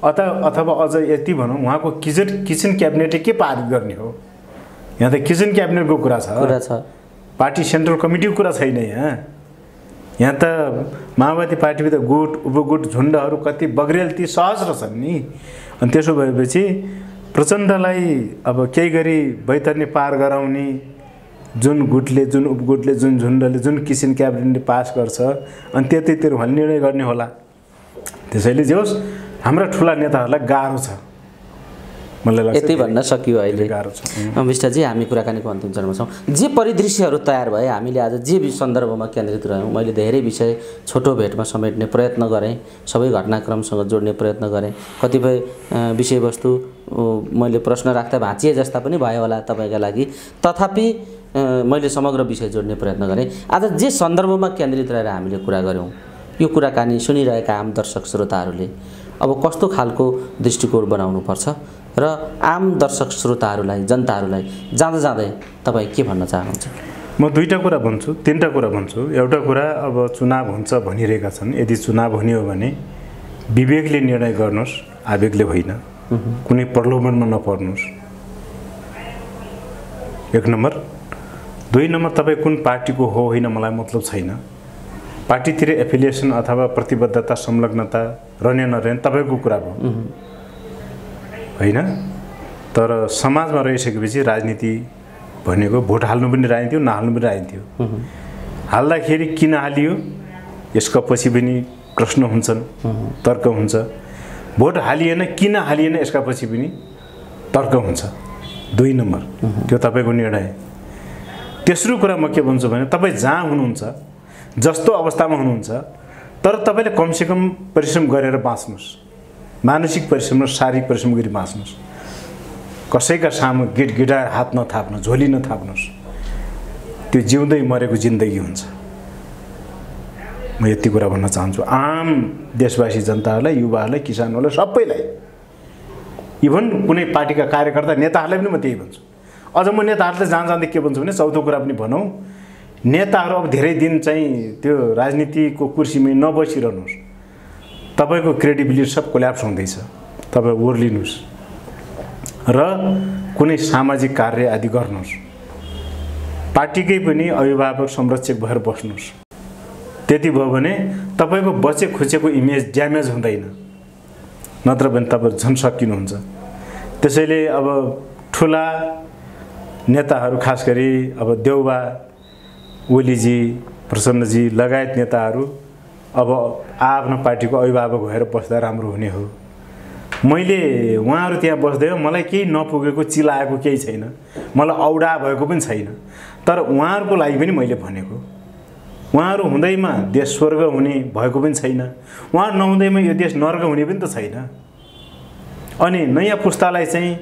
अथवा अझ यति भनौँ उहाँको किचन क्याबिनेटले के पारित गर्ने हो यहाँ त किचन क्याबिनेटको कुरा छ पार्टी सेन्ट्रल कमिटीको कुरा छैन यहाँ त माओवादी पार्टीभित्र गुट उपगुट झुण्डहरू कति बग्रेल ती सहस्र छन् नि अनि त्यसो भएपछि प्रचण्डलाई अब केही गरी बैतरनी पार गराउने जुन गुटले जुन उपगुटले जुन झुण्डले जुन किसिम क्याबिनेटले पास गर्छ अनि त्यतैतिर उहाँले निर्णय गर्ने होला त्यसैले जे होस् हाम्रा ठुला नेताहरूलाई गाह्रो छ मलाई लाग्छ यति भन्न सकियो अहिले गाह्रो छ विष्टजी हामी कुराकानीको अन्तिम चरणमा छौँ जे परिदृश्यहरू तयार भए हामीले आज जे सन्दर्भमा केन्द्रित रह्यौँ मैले धेरै विषय छोटो भेटमा समेट्ने प्रयत्न गरेँ सबै घटनाक्रमसँग जोड्ने प्रयत्न गरेँ कतिपय विषयवस्तु मैले प्रश्न राख्दा भाँचिए जस्ता पनि भयो होला तपाईँका लागि तथापि मैले समग्र विषय जोड्ने प्रयत्न गरेँ आज जे सन्दर्भमा केन्द्रित रहेर हामीले कुरा गऱ्यौँ यो कुराकानी सुनिरहेका आम दर्शक श्रोताहरूले अब कस्तो खालको दृष्टिकोण बनाउनुपर्छ र आम दर्शक श्रोताहरूलाई जनताहरूलाई जाँदा जाँदै तपाईँ के भन्न चाहनुहुन्छ म दुईटा कुरा भन्छु तीनटा कुरा भन्छु एउटा कुरा अब चुनाव हुन्छ भनिरहेका छन् यदि चुनाव हुने हो भने विवेकले निर्णय गर्नुहोस् आवेगले होइन कुनै प्रलोभनमा नपर्नुहोस् एक नम्बर दुई नम्बर तपाईँ कुन पार्टीको हो होइन मलाई मतलब छैन पार्टीतिर एफिलिएसन अथवा प्रतिबद्धता संलग्नता रहने नरहने तपाईँको कुरा हो होइन तर समाजमा रहिसकेपछि राजनीति भनेको भोट हाल्नु पनि राजनीति हो नहाल्नु पनि राजनीति हो हाल्दाखेरि किन हालियो यसका पछि पनि प्रश्न हुन्छन् तर्क हुन्छ भोट हालिएन किन हालिएन यसका पछि पनि तर्क हुन्छ दुई नम्बर त्यो तपाईँको निर्णय तेस्रो कुरा म के भन्छु भने तपाईँ जहाँ हुनुहुन्छ जस्तो अवस्थामा हुनुहुन्छ तर तपाईँले कमसेकम परिश्रम गरेर बाँच्नुहोस् मानसिक परिश्रम र शारीरिक परिश्रम गरी बाँच्नुहोस् कसैका सामु गिटाएर हात नथाप्नु झोली नथाप्नुहोस् त्यो जिउँदै मरेको जिन्दगी हुन्छ म यति कुरा भन्न चाहन्छु आम देशवासी जनताहरूलाई युवाहरूलाई किसानहरूलाई सबैलाई इभन कुनै पार्टीका कार्यकर्ता नेताहरूलाई पनि म त्यही भन्छु अझ म नेताहरूले जाँदै के भन्छु भने चौथो कुरा पनि भनौँ नेताहरू अब धेरै दिन चाहिँ त्यो राजनीतिको कुर्सीमा नबसिरहनुहोस् तपाईको क्रेडिबिलिटी सब कोल्याप्स हुँदैछ तपाईँ ओर्लिनुहोस् र कुनै सामाजिक कार्य आदि गर्नुहोस् पार्टीकै पनि अभिभावक संरक्षक भएर बस्नुहोस् त्यति भयो भने तपाईको बचे खुचेको इमेज ड्यामेज हुँदैन नत्र भने तपाईँ झन् सकिनुहुन्छ त्यसैले अब ठुला नेताहरू खास गरी अब देउबा ओलीजी प्रसन्नजी लगायत नेताहरू अब आफ्नो पार्टीको अभिभावक भएर बस्दा राम्रो हुने हो मैले उहाँहरू त्यहाँ बस्दै मलाई केही नपुगेको चिलाएको केही छैन मलाई औडा भएको पनि छैन तर उहाँहरूको लागि पनि मैले भनेको उहाँहरू हुँदैमा देश स्वर्ग हुने भएको पनि छैन उहाँहरू नहुँदैमा यो देश नर्क हुने पनि त छैन अनि नयाँ पुस्तालाई चाहिँ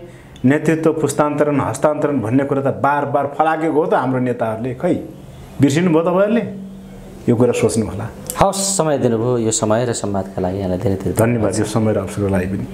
नेतृत्व पुस्तान्तरण हस्तान्तरण भन्ने कुरा त बार बार फलाकेको हो त हाम्रो नेताहरूले खै बिर्सिनु भयो तपाईँहरूले यो कुरा सोच्नु होला हवस् समय दिनुभयो यो समय र संवादका लागि यहाँलाई धेरै धेरै धन्यवाद यो समय र अवसरको लागि पनि